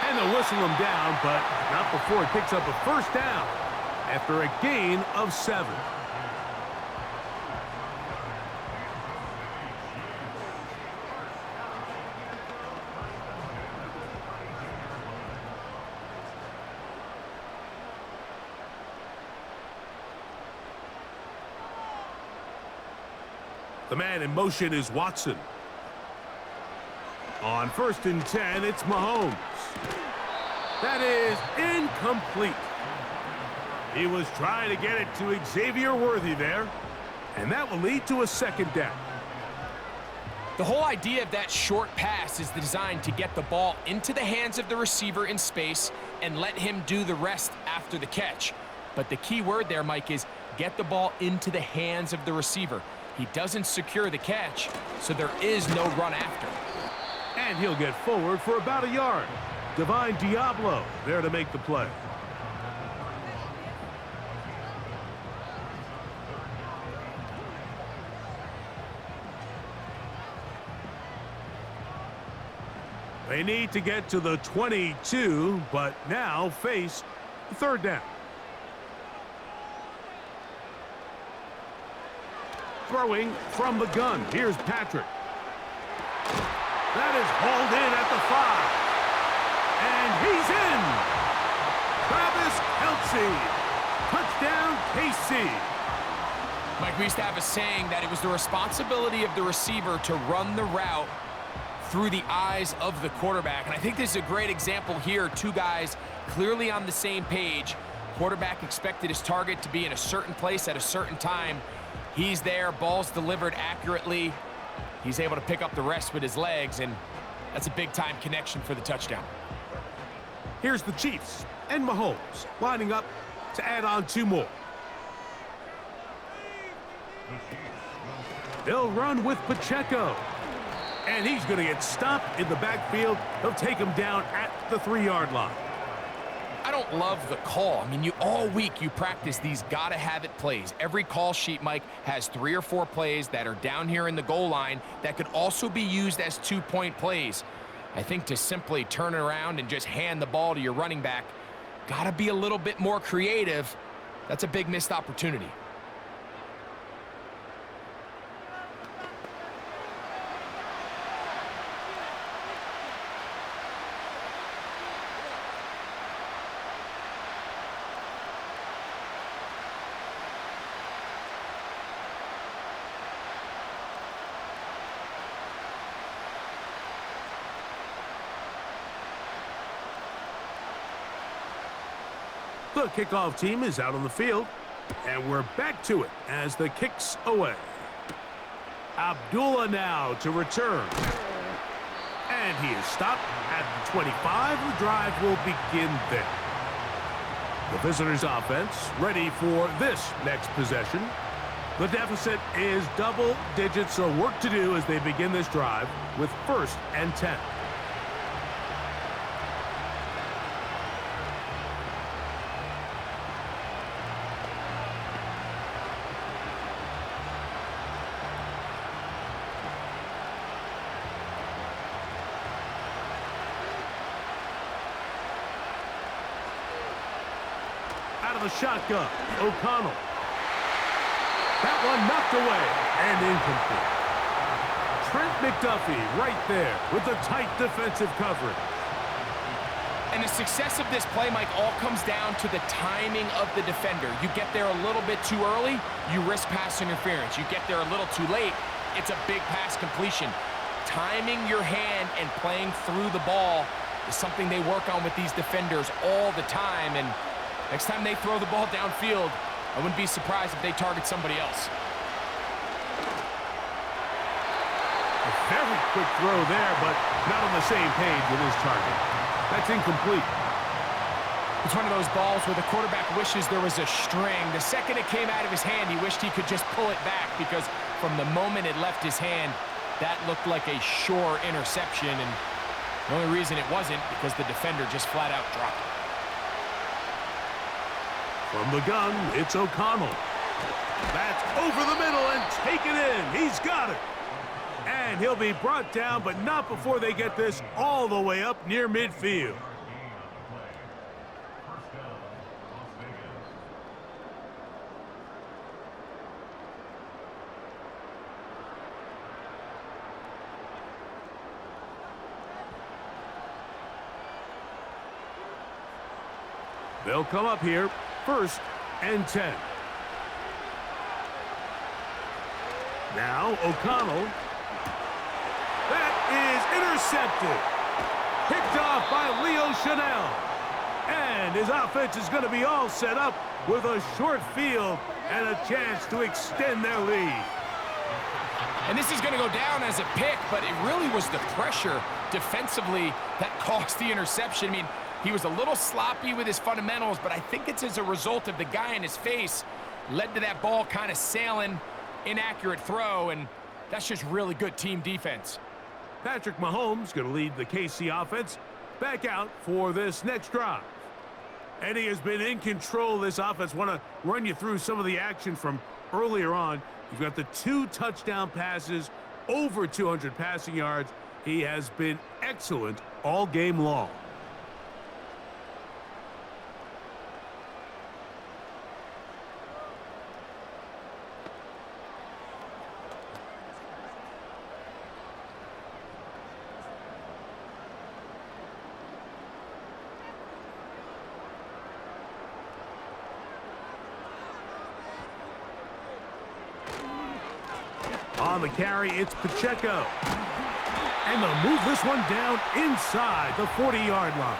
And they'll whistle him down, but not before he picks up a first down after a gain of 7. The man in motion is Watson. On 1st and 10, it's Mahomes. That is incomplete. He was trying to get it to Xavier Worthy there, and that will lead to a 2nd down. The whole idea of that short pass is designed to get the ball into the hands of the receiver in space and let him do the rest after the catch. But the key word there, Mike, is get the ball into the hands of the receiver. He doesn't secure the catch, so there is no run after. And he'll get forward for about a yard. Divine Diablo there to make the play. They need to get to the 22, but now face 3rd down. Throwing from the gun. Here's Patrick. That is hauled in at the 5. And he's in. Travis Kelce. Touchdown, KC. Mike, we used to have a saying that it was the responsibility of the receiver to run the route through the eyes of the quarterback. And I think this is a great example here. Two guys clearly on the same page. Quarterback expected his target to be in a certain place at a certain time. He's there, ball's delivered accurately. He's able to pick up the rest with his legs, and that's a big-time connection for the touchdown. Here's the Chiefs and Mahomes lining up to add on 2 more. They'll run with Pacheco. And he's going to get stopped in the backfield. He'll take him down at the 3-yard line. I don't love the call. I mean, all week you practice these gotta-have-it plays. Every call sheet, Mike, has 3 or 4 plays that are down here in the goal line that could also be used as 2-point plays. I think to simply turn it around and just hand the ball to your running back, gotta be a little bit more creative. That's a big missed opportunity. The kickoff team is out on the field, and we're back to it as the kick's away. Abdullah now to return. And he is stopped at the 25. The drive will begin there. The visitors' offense ready for this next possession. The deficit is double digits, so work to do as they begin this drive with 1st and 10. Out of the shotgun, O'Connell. That one knocked away and incomplete. Trent McDuffie right there with the tight defensive coverage. And the success of this play, Mike, all comes down to the timing of the defender. You get there a little bit too early, you risk pass interference. You get there a little too late, it's a big pass completion. Timing your hand and playing through the ball is something they work on with these defenders all the time. And next time they throw the ball downfield, I wouldn't be surprised if they target somebody else. A very quick throw there, but not on the same page with his target. That's incomplete. It's one of those balls where the quarterback wishes there was a string. The second it came out of his hand, he wished he could just pull it back, because from the moment it left his hand, that looked like a sure interception. And the only reason it wasn't because the defender just flat out dropped it. From the gun, it's O'Connell. That's over the middle and taken in. He's got it. And he'll be brought down, but not before they get this all the way up near midfield. They'll come up here, 1st and 10. Now O'Connell. That is intercepted. Picked off by Leo Chanel. And his offense is going to be all set up with a short field and a chance to extend their lead. And this is going to go down as a pick, but it really was the pressure defensively that caused the interception. I mean, he was a little sloppy with his fundamentals, but I think it's as a result of the guy in his face led to that ball kind of sailing, inaccurate throw, and that's just really good team defense. Patrick Mahomes going to lead the KC offense back out for this next drive. And he has been in control of this offense. Want to run you through some of the action from earlier on. You've got the 2 touchdown passes, over 200 passing yards. He has been excellent all game long. On the carry, it's Pacheco. And they'll move this one down inside the 40-yard line.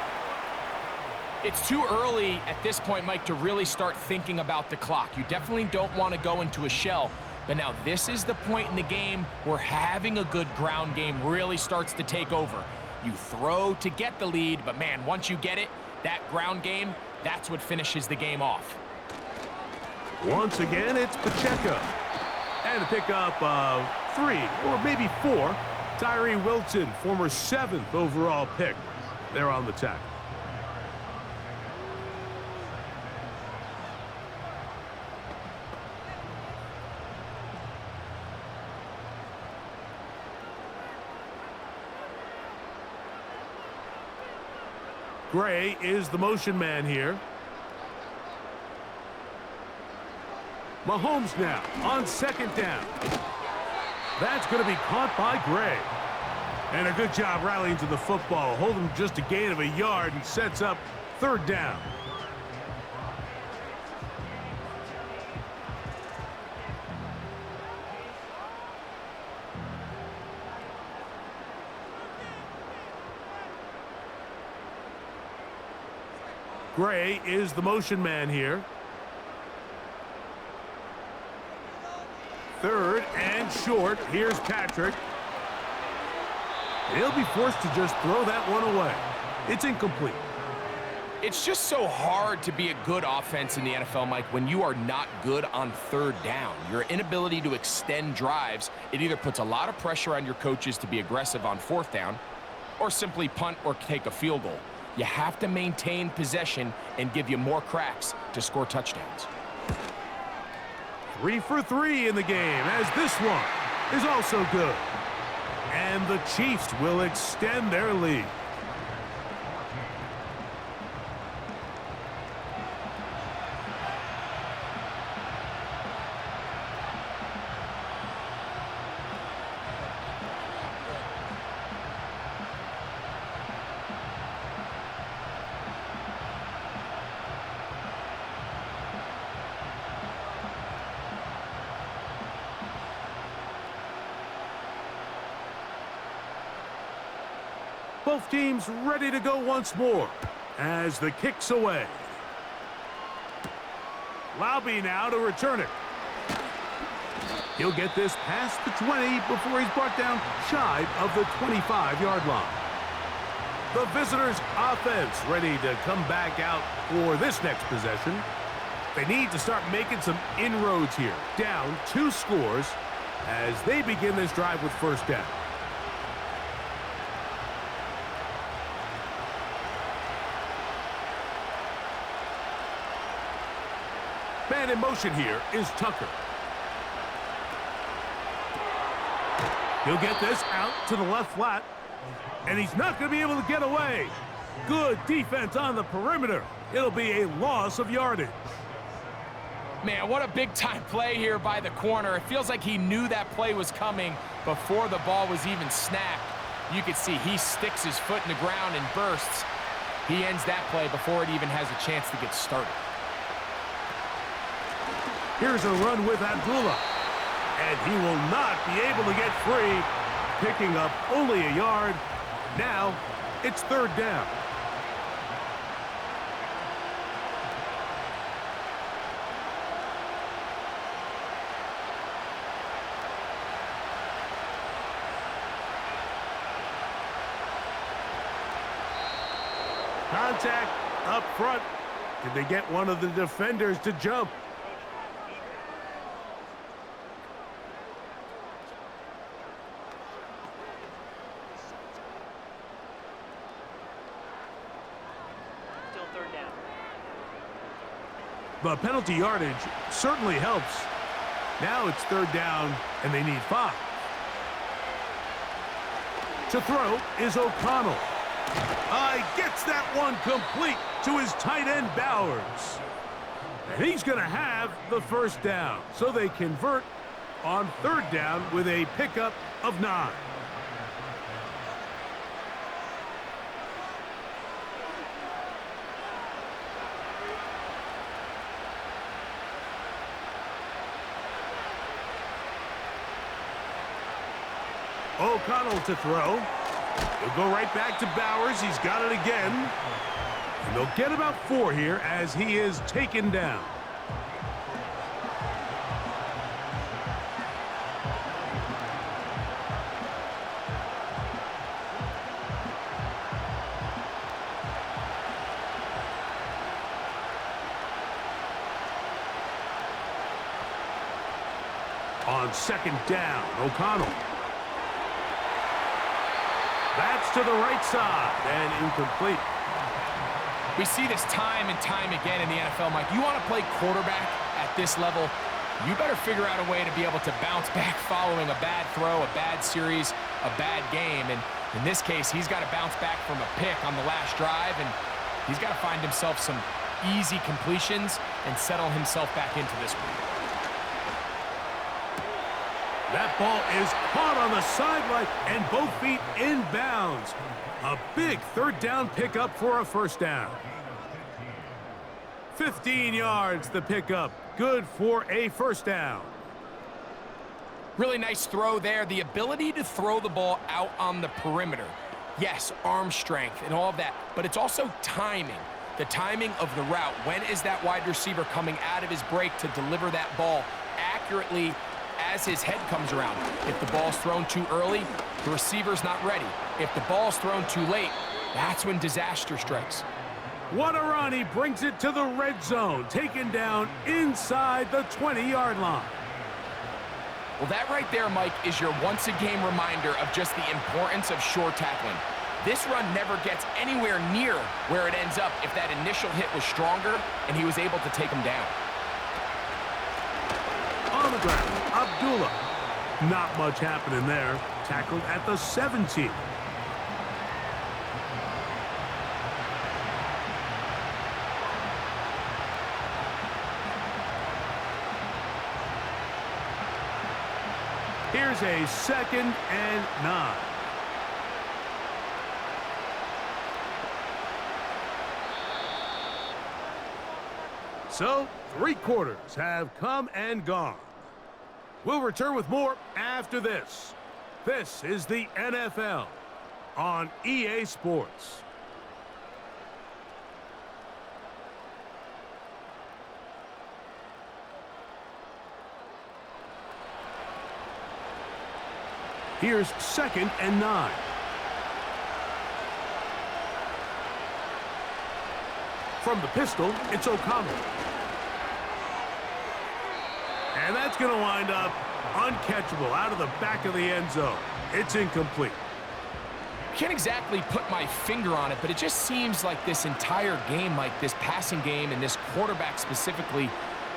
It's too early at this point, Mike, to really start thinking about the clock. You definitely don't want to go into a shell. But now this is the point in the game where having a good ground game really starts to take over. You throw to get the lead, but man, once you get it, that ground game, that's what finishes the game off. Once again, it's Pacheco. And a pickup of 3 or maybe 4. Tyree Wilton, former 7th overall pick. They're on the tackle. Gray is the motion man here. Mahomes now on 2nd down. That's going to be caught by Gray. And a good job rallying to the football. Holding just a gain of a yard and sets up 3rd down. Gray is the motion man here. Third and short. Here's Patrick. He'll be forced to just throw that one away. It's incomplete. It's just so hard to be a good offense in the NFL, Mike, when you are not good on third down. Your inability to extend drives, it either puts a lot of pressure on your coaches to be aggressive on fourth down or simply punt or take a field goal. You have to maintain possession and give you more cracks to score touchdowns. 3 for 3 in the game, as this one is also good. And the Chiefs will extend their lead. Both teams ready to go once more as the kick's away. Laube now to return it. He'll get this past the 20 before he's brought down shy of the 25-yard line. The visitors' offense ready to come back out for this next possession. They need to start making some inroads here. Down 2 scores as they begin this drive with first down. Man in motion here is Tucker. He'll get this out to the left flat, and he's not going to be able to get away. Good defense on the perimeter. It'll be a loss of yardage. Man, what a big-time play here by the corner. It feels like he knew that play was coming before the ball was even snapped. You can see he sticks his foot in the ground and bursts. He ends that play before it even has a chance to get started. Here's a run with Abdullah, and he will not be able to get free, picking up only a yard. Now it's third down. Contact up front. Did they get one of the defenders to jump? The penalty yardage certainly helps. Now it's third down, and they need 5. To throw is O'Connell. Gets that one complete to his tight end, Bowers. And he's going to have the first down. So they convert on third down with a pickup of 9. O'Connell to throw. He'll go right back to Bowers. He's got it again. And they'll get about 4 here as he is taken down. On second down, O'Connell. That's to the right side and incomplete. We see this time and time again in the NFL, Mike. You want to play quarterback at this level, you better figure out a way to be able to bounce back following a bad throw, a bad series, a bad game. And in this case, he's got to bounce back from a pick on the last drive, and he's got to find himself some easy completions and settle himself back into this one. That ball is caught on the sideline and both feet inbounds. A big third down pickup for a first down. 15 yards the pickup. Good for a first down. Really nice throw there. The ability to throw the ball out on the perimeter. Yes, arm strength and all of that, but it's also timing. The timing of the route. When is that wide receiver coming out of his break to deliver that ball accurately as his head comes around? If the ball's thrown too early, the receiver's not ready. If the ball's thrown too late, that's when disaster strikes. What a run. He brings it to the red zone, taken down inside the 20-yard line. Well, that right there, Mike, is your once-a-game reminder of just the importance of short tackling. This run never gets anywhere near where it ends up if that initial hit was stronger and he was able to take him down. On the ground, Abdullah. Not much happening there. Tackled at the 17. Here's a 2nd and 9. So, 3 quarters have come and gone. We'll return with more after this. This is the NFL on EA Sports. Here's 2nd and 9. From the pistol, it's O'Connell. And that's going to wind up uncatchable out of the back of the end zone. It's incomplete. Can't exactly put my finger on it, but it just seems like this entire game, like this passing game and this quarterback specifically,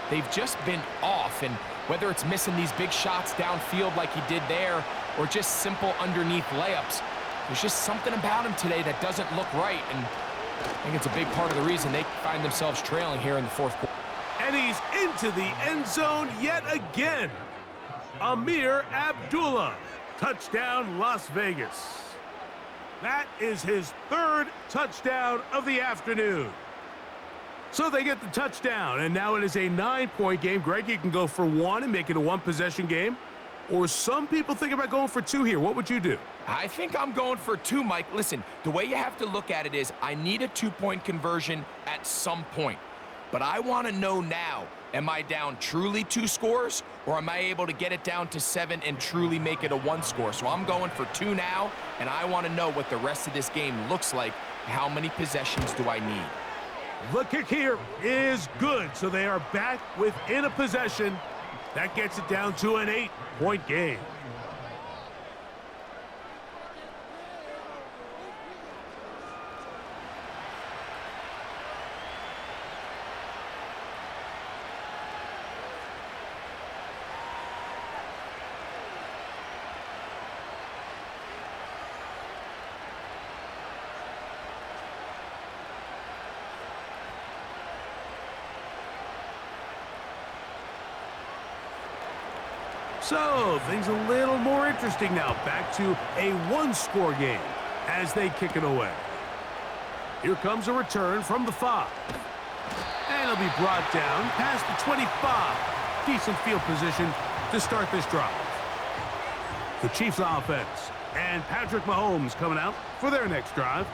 they've just been off. And whether it's missing these big shots downfield like he did there or just simple underneath layups, there's just something about him today that doesn't look right. And I think it's a big part of the reason they find themselves trailing here in the 4th quarter. And he's into the end zone yet again. Amir Abdullah. Touchdown, Las Vegas. That is his 3rd touchdown of the afternoon. So they get the touchdown, and now it is a 9-point game. Greg, you can go for 1 and make it a 1-possession game. Or some people think about going for 2 here. What would you do? I think I'm going for 2, Mike. Listen, the way you have to look at it is I need a 2-point conversion at some point. But I want to know now, am I down truly 2 scores, or am I able to get it down to 7 and truly make it a 1 score? So I'm going for 2 now, and I want to know what the rest of this game looks like. How many possessions do I need? The kick here is good, so they are back within a possession. That gets it down to an 8-point game. So, things a little more interesting now. Back to a 1-score game as they kick it away. Here comes a return from the 5. And it'll be brought down past the 25. Decent field position to start this drive. The Chiefs offense and Patrick Mahomes coming out for their next drive.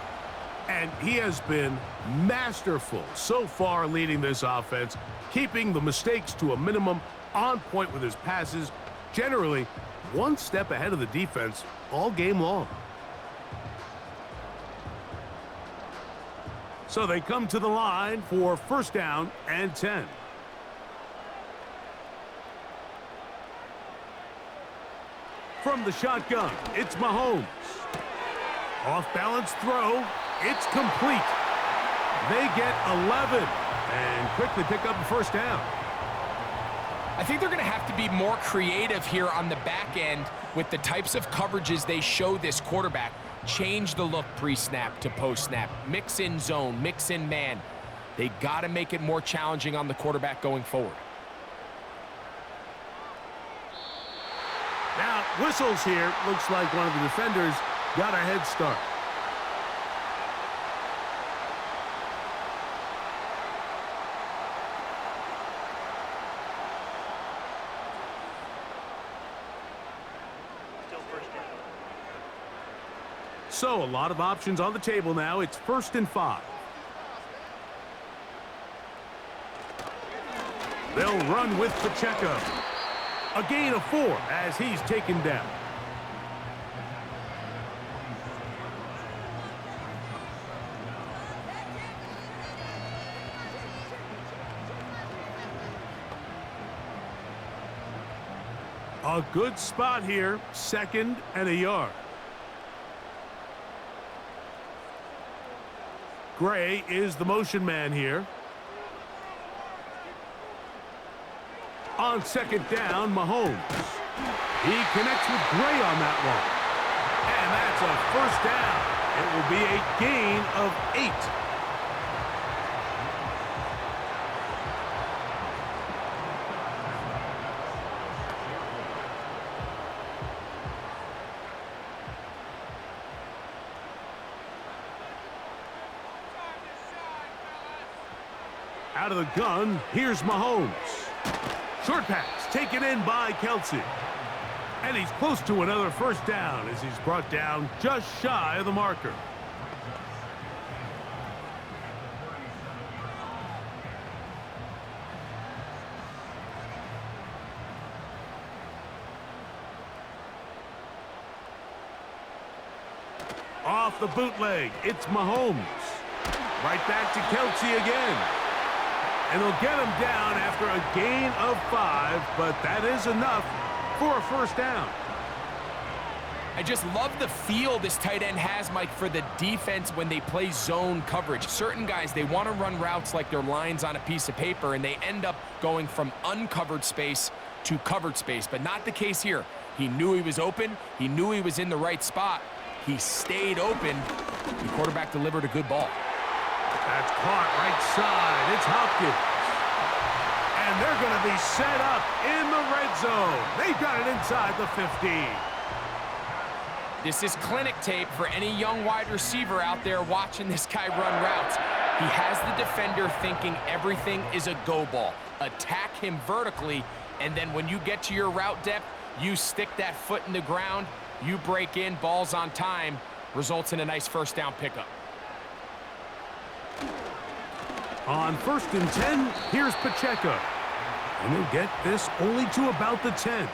And he has been masterful so far leading this offense, keeping the mistakes to a minimum, on point with his passes, generally 1 step ahead of the defense all game long. So they come to the line for 1st down and 10. From the shotgun, it's Mahomes. Off-balance throw. It's complete. They get 11 and quickly pick up a 1st down. I think they're going to have to be more creative here on the back end with the types of coverages they show this quarterback. Change the look pre-snap to post-snap. Mix in zone, mix in man. They got to make it more challenging on the quarterback going forward. Now, whistles here. Looks like one of the defenders got a head start. So a lot of options on the table now. It's 1st and 5. They'll run with Pacheco. A gain of 4 as he's taken down. A good spot here, 2nd and a yard. Gray is the motion man here. On 2nd down, Mahomes. He connects with Gray on that one. And that's a 1st down. It will be a gain of 8. Out of the gun, here's Mahomes. Short pass taken in by Kelsey. And he's close to another 1st down as he's brought down just shy of the marker. Off the bootleg, it's Mahomes. Right back to Kelsey again. And they'll get him down after a gain of 5, but that is enough for a 1st down. I just love the feel this tight end has, Mike, for the defense when they play zone coverage. Certain guys, they want to run routes like they're lines on a piece of paper, and they end up going from uncovered space to covered space, but not the case here. He knew he was open. He knew he was in the right spot. He stayed open. The quarterback delivered a good ball. That's caught right side. It's Hopkins. And they're going to be set up in the red zone. They've got it inside the 15. This is clinic tape for any young wide receiver out there watching this guy run routes. He has the defender thinking everything is a go ball. Attack him vertically, and then when you get to your route depth, you stick that foot in the ground, you break in, balls on time, results in a nice 1st down pickup. On 1st and 10, here's Pacheco. And he'll get this only to about the 10.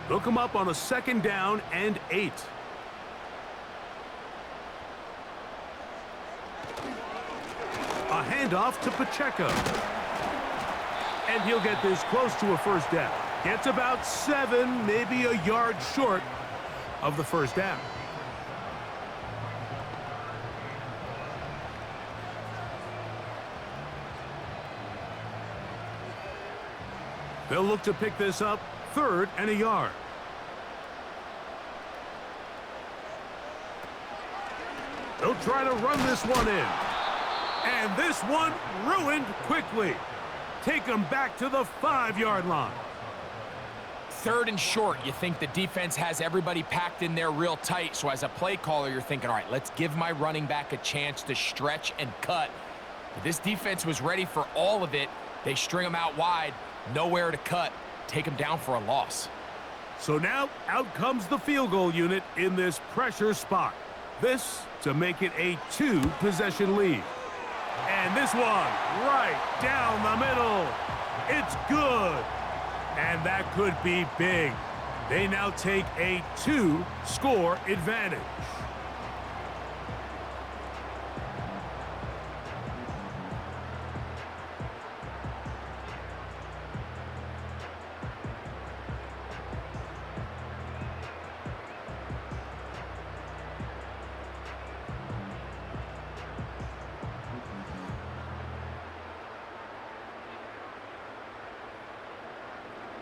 They'll come up on a 2nd down and 8. A handoff to Pacheco. And he'll get this close to a 1st down. Gets about 7, maybe a yard short of the 1st down. They'll look to pick this up 3rd and a yard. They'll try to run this one in. And this one ruined quickly. Take them back to the 5-yard line. 3rd and short, you think the defense has everybody packed in there real tight. So as a play caller, you're thinking, all right, let's give my running back a chance to stretch and cut. But this defense was ready for all of it. They string them out wide, nowhere to cut, take them down for a loss. So now out comes the field goal unit in this pressure spot. This to make it a 2-possession lead. And this one right down the middle. It's good. And that could be big. They now take a 2-score advantage.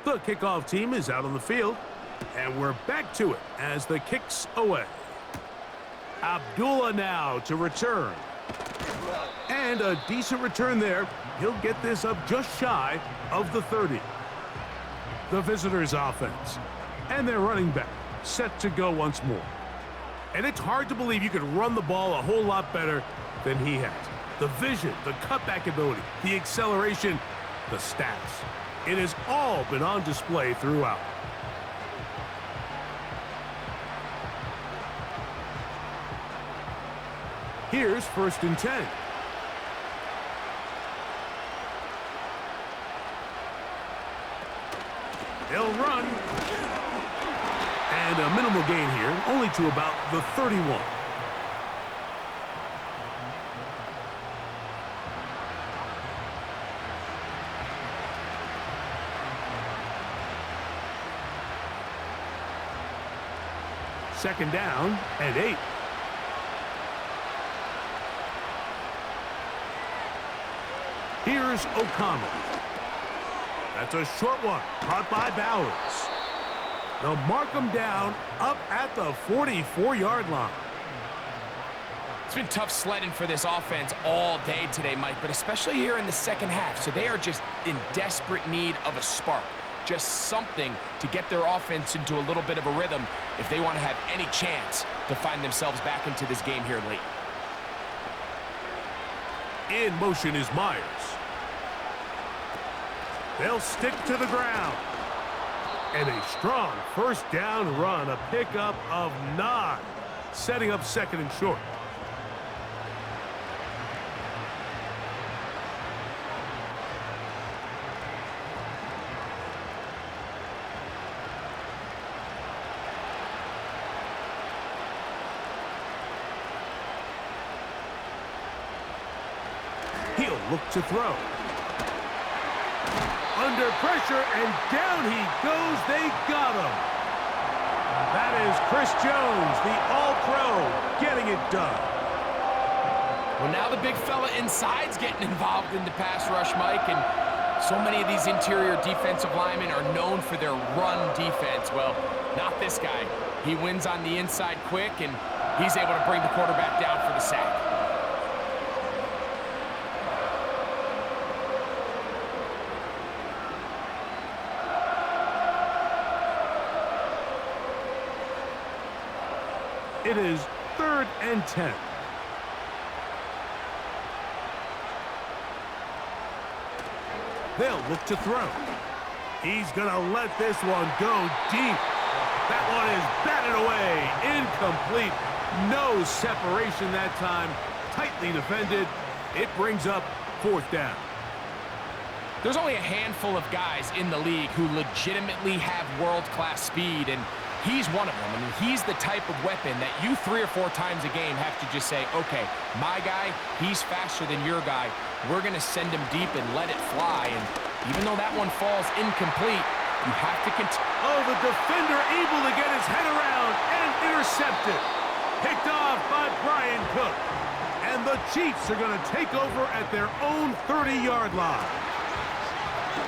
The kickoff team is out on the field, and we're back to it as the kick's away. Abdullah now to return. And a decent return there. He'll get this up just shy of the 30. The visitors' offense and their running back set to go once more. And it's hard to believe you could run the ball a whole lot better than he has. The vision, the cutback ability, the acceleration, the stats. It has all been on display throughout. Here's 1st and 10. They'll run. And a minimal gain here, only to about the 31. Second down and 8. Here's O'Connell. That's a short one, caught by Bowers. They'll mark him down up at the 44-yard line. It's been tough sledding for this offense all day today, Mike, but especially here in the second half. So they are just in desperate need of a spark, just something to get their offense into a little bit of a rhythm if they want to have any chance to find themselves back into this game here late. In motion is Myers. They'll stick to the ground. And a strong 1st down run, a pickup of 9, setting up 2nd and short. He'll look to throw. Under pressure, and down he goes. They got him. That is Chris Jones, the All-Pro, getting it done. Well, now the big fella inside's getting involved in the pass rush, Mike, and so many of these interior defensive linemen are known for their run defense. Well, not this guy. He wins on the inside quick, and he's able to bring the quarterback down for the sack. It is 3rd and 10. They'll look to throw. He's going to let this one go deep. That one is batted away. Incomplete. No separation that time. Tightly defended. It brings up 4th down. There's only a handful of guys in the league who legitimately have world-class speed, and he's one of them. I mean, he's the type of weapon that you 3 or 4 times a game have to just say, okay, my guy, he's faster than your guy. We're going to send him deep and let it fly. And even though that one falls incomplete, you have to continue. Oh, the defender able to get his head around and intercepted. Picked off by Brian Cook. And the Chiefs are going to take over at their own 30-yard line.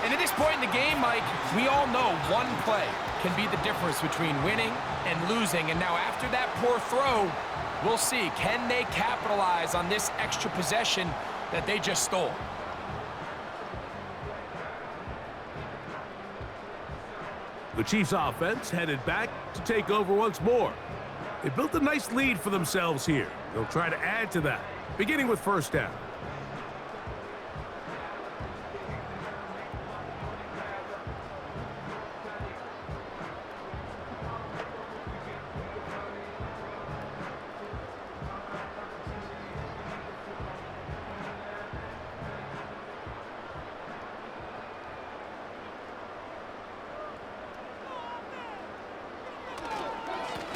And at this point in the game, Mike, we all know one play can be the difference between winning and losing. And now after that poor throw, we'll see, can they capitalize on this extra possession that they just stole? The Chiefs offense headed back to take over once more. They built a nice lead for themselves here. They'll try to add to that, beginning with 1st down.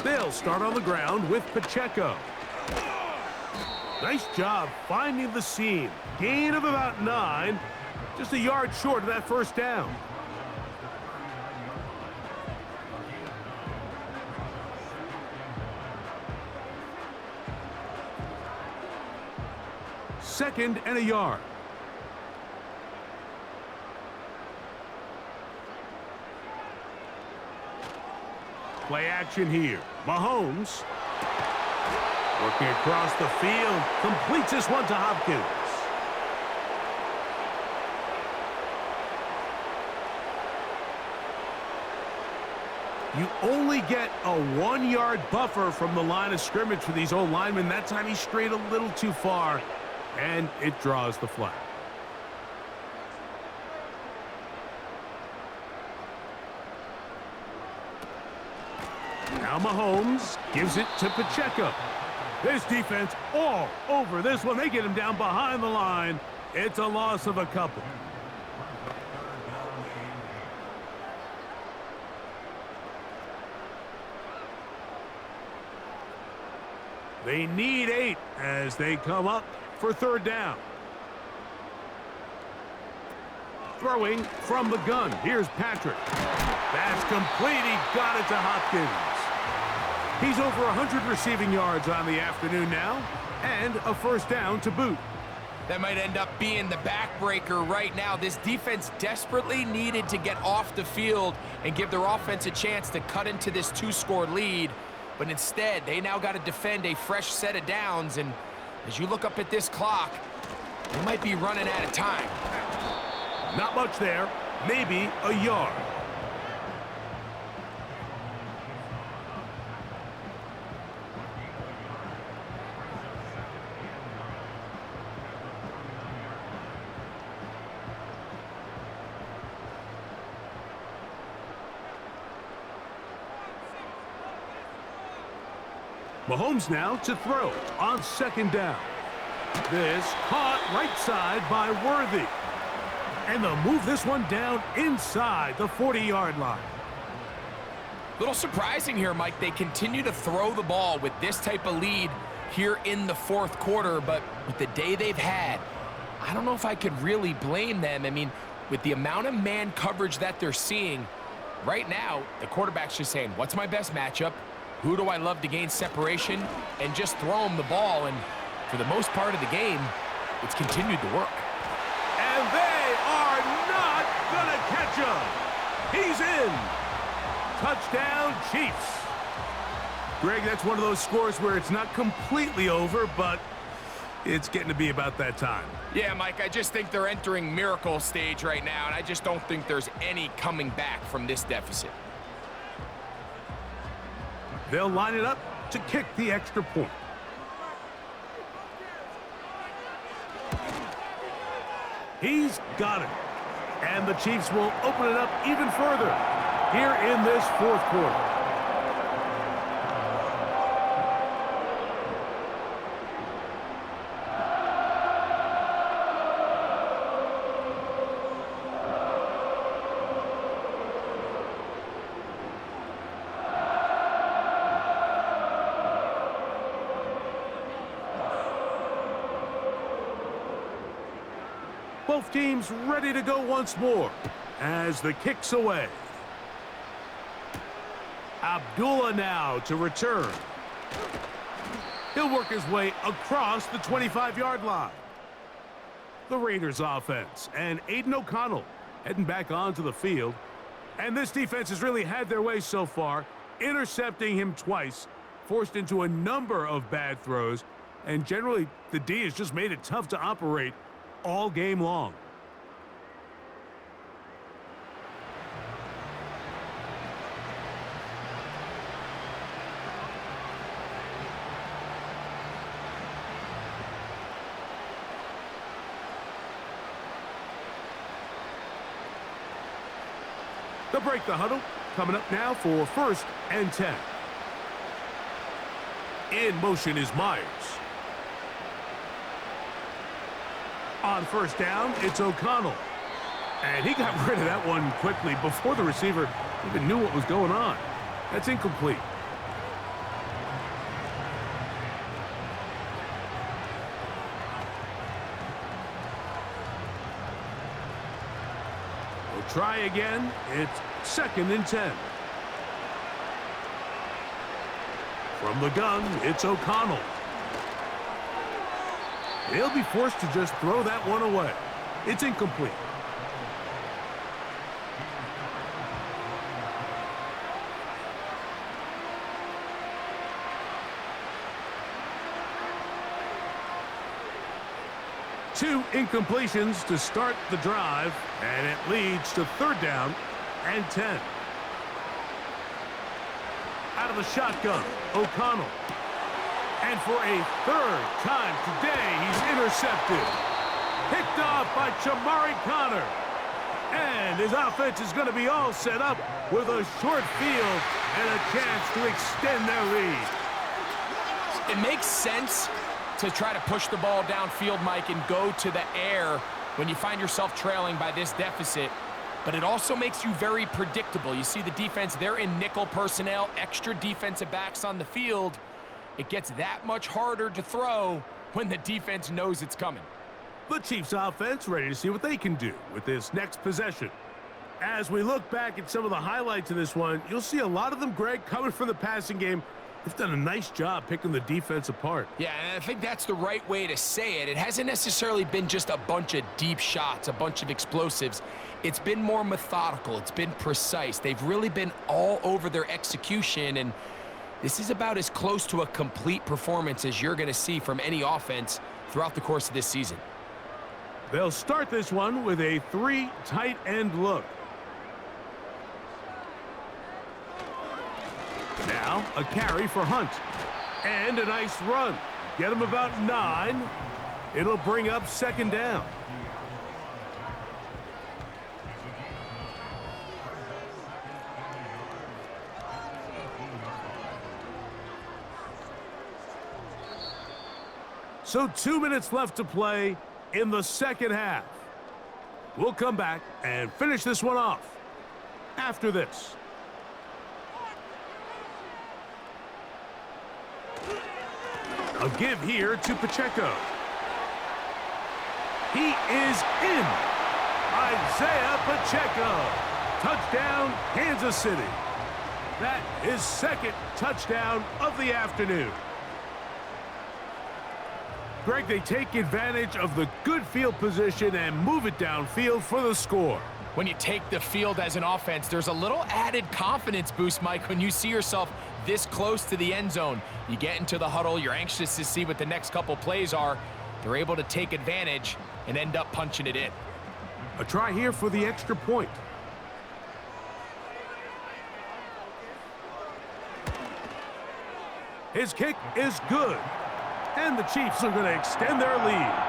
They'll start on the ground with Pacheco. Nice job finding the seam. Gain of about 9. Just a yard short of that 1st down. Second and a yard. Play action here. Mahomes working across the field. Completes this one to Hopkins. You only get a 1-yard buffer from the line of scrimmage for these old linemen. That time he strayed a little too far, and it draws the flag. Now Mahomes gives it to Pacheco. This defense all over this one. They get him down behind the line. It's a loss of a couple. They need 8 as they come up for third down. Throwing from the gun. Here's Patrick. That's complete. He got it to Hopkins. He's over 100 receiving yards on the afternoon now, and a first down to boot. That might end up being the backbreaker right now. This defense desperately needed to get off the field and give their offense a chance to cut into this 2-score lead. But instead, they now got to defend a fresh set of downs. And as you look up at this clock, they might be running out of time. Not much there. Maybe a yard. Mahomes now to throw on second down. This caught right side by Worthy. And they'll move this one down inside the 40-yard line. Little surprising here, Mike. They continue to throw the ball with this type of lead here in the fourth quarter, but with the day they've had, I don't know if I could really blame them. I mean, with the amount of man coverage that they're seeing, right now, the quarterback's just saying, what's my best matchup? Who do I love to gain separation? And just throw him the ball. And for the most part of the game, it's continued to work. And they are not going to catch him. He's in. Touchdown, Chiefs. Greg, that's one of those scores where it's not completely over, but it's getting to be about that time. Yeah, Mike, I just think they're entering miracle stage right now, and I just don't think there's any coming back from this deficit. They'll line it up to kick the extra point. He's got it. And the Chiefs will open it up even further here in this fourth quarter. Both teams ready to go once more as the kick's away. Abdullah now to return. He'll work his way across the 25-yard line. The Raiders offense and Aiden O'Connell heading back onto the field. And this defense has really had their way so far, intercepting him twice, forced into a number of bad throws, and generally the D has just made it tough to operate all game long. They'll break the huddle. Coming up now for 1st and 10. In motion is Myers. On first down, it's O'Connell. And he got rid of that one quickly before the receiver even knew what was going on. That's incomplete. We'll try again. It's 2nd and 10. From the gun, it's O'Connell. They'll be forced to just throw that one away. It's incomplete. Two incompletions to start the drive, and it leads to 3rd down and 10. Out of the shotgun, O'Connell. And for a 3rd time today, he's intercepted. Picked off by Chamari Connor. And his offense is going to be all set up with a short field and a chance to extend their lead. It makes sense to try to push the ball downfield, Mike, and go to the air when you find yourself trailing by this deficit. But it also makes you very predictable. You see the defense, they're in nickel personnel, extra defensive backs on the field. It gets that much harder to throw when the defense knows it's coming. The Chiefs offense ready to see what they can do with this next possession. As we look back at some of the highlights of this one, you'll see a lot of them, Greg, coming from the passing game. They've done a nice job picking the defense apart. Yeah, and I think that's the right way to say it. It hasn't necessarily been just a bunch of deep shots, a bunch of explosives. It's been more methodical. It's been precise. They've really been all over their execution, and this is about as close to a complete performance as you're going to see from any offense throughout the course of this season. They'll start this one with a 3 tight end look. Now, a carry for Hunt. And a nice run. Get him about 9. It'll bring up second down. So 2 minutes left to play in the second half. We'll come back and finish this one off after this. A give here to Pacheco. He is in. Isaiah Pacheco. Touchdown, Kansas City. That is second touchdown of the afternoon. Greg, they take advantage of the good field position and move it downfield for the score. When you take the field as an offense, there's a little added confidence boost, Mike, when you see yourself this close to the end zone. You get into the huddle, you're anxious to see what the next couple plays are. They're able to take advantage and end up punching it in. A try here for the extra point. His kick is good. And the Chiefs are going to extend their lead.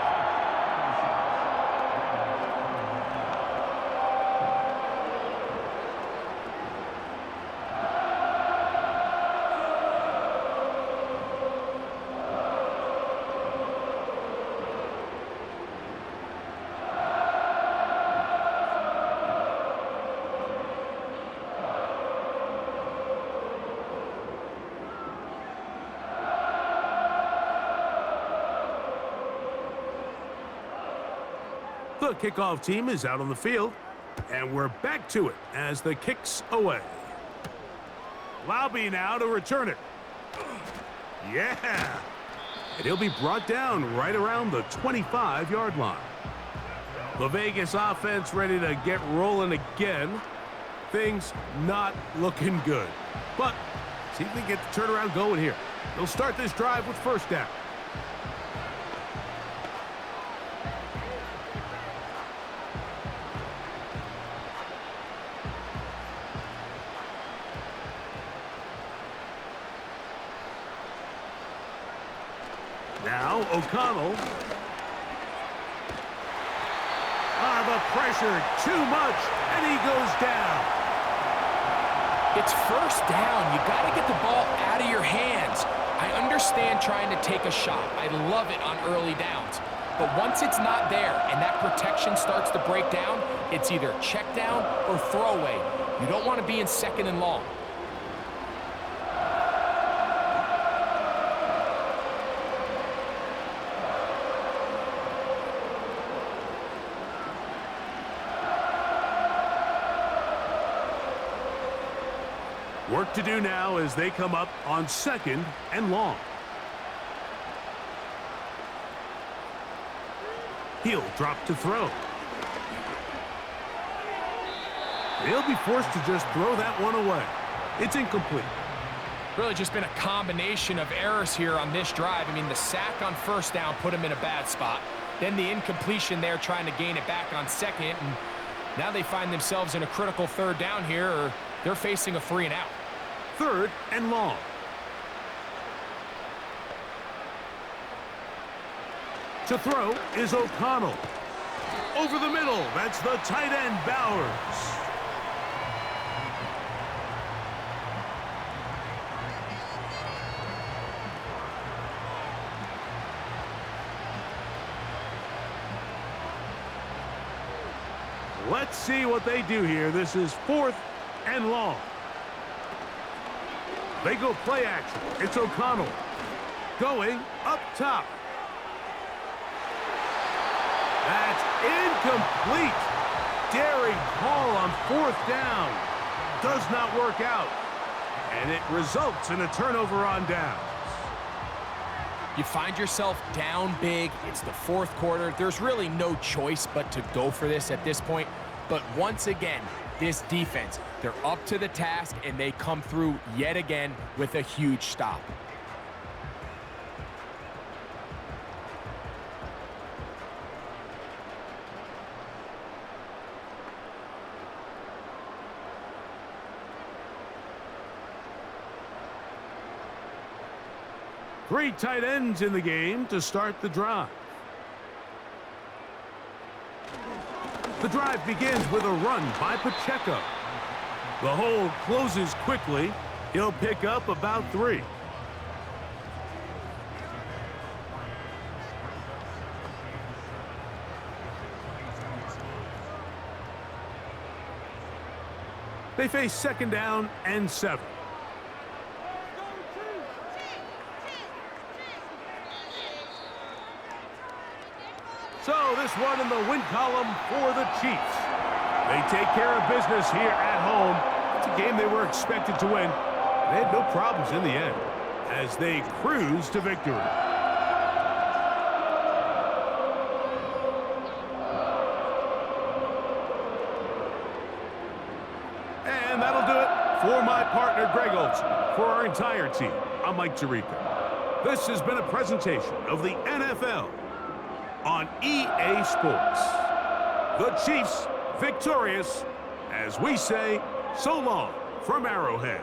The kickoff team is out on the field, and we're back to it as the kick's away. Laube now to return it. Yeah! And he'll be brought down right around the 25-yard line. The Vegas offense ready to get rolling again. Things not looking good. But see if they get the turnaround going here. They'll start this drive with first down. Now, O'Connell. The pressure, too much, and he goes down. It's first down. You got to get the ball out of your hands. I understand trying to take a shot. I love it on early downs. But once it's not there and that protection starts to break down, it's either check down or throwaway. You don't want to be in second and long. Work to do now as they come up on second and long. He'll drop to throw. He'll be forced to just throw that one away. It's incomplete. Really just been a combination of errors here on this drive. I mean, the sack on first down put him in a bad spot. Then the incompletion there trying to gain it back on second. And now they find themselves in a critical third down here, or they're facing a 3 and out. Third and long. To throw is O'Connell. Over the middle, that's the tight end, Bowers. Let's see what they do here. This is 4th and long. They go play action. It's O'Connell going up top. That's incomplete. Daring call on 4th down. Does not work out. And it results in a turnover on downs. You find yourself down big. It's the 4th quarter. There's really no choice but to go for this at this point. But once again, this defense, they're up to the task, and they come through yet again with a huge stop. Three tight ends in the game to start the drive. The drive begins with a run by Pacheco. The hold closes quickly. He'll pick up about 3. They face 2nd down and 7. So this one in the win column for the Chiefs. They take care of business here at home. It's a game they were expected to win. They had no problems in the end as they cruise to victory. And that'll do it for my partner, Greg Olson. For our entire team, I'm Mike Tirico. This has been a presentation of the NFL on EA Sports. The Chiefs victorious, as we say, so long from Arrowhead.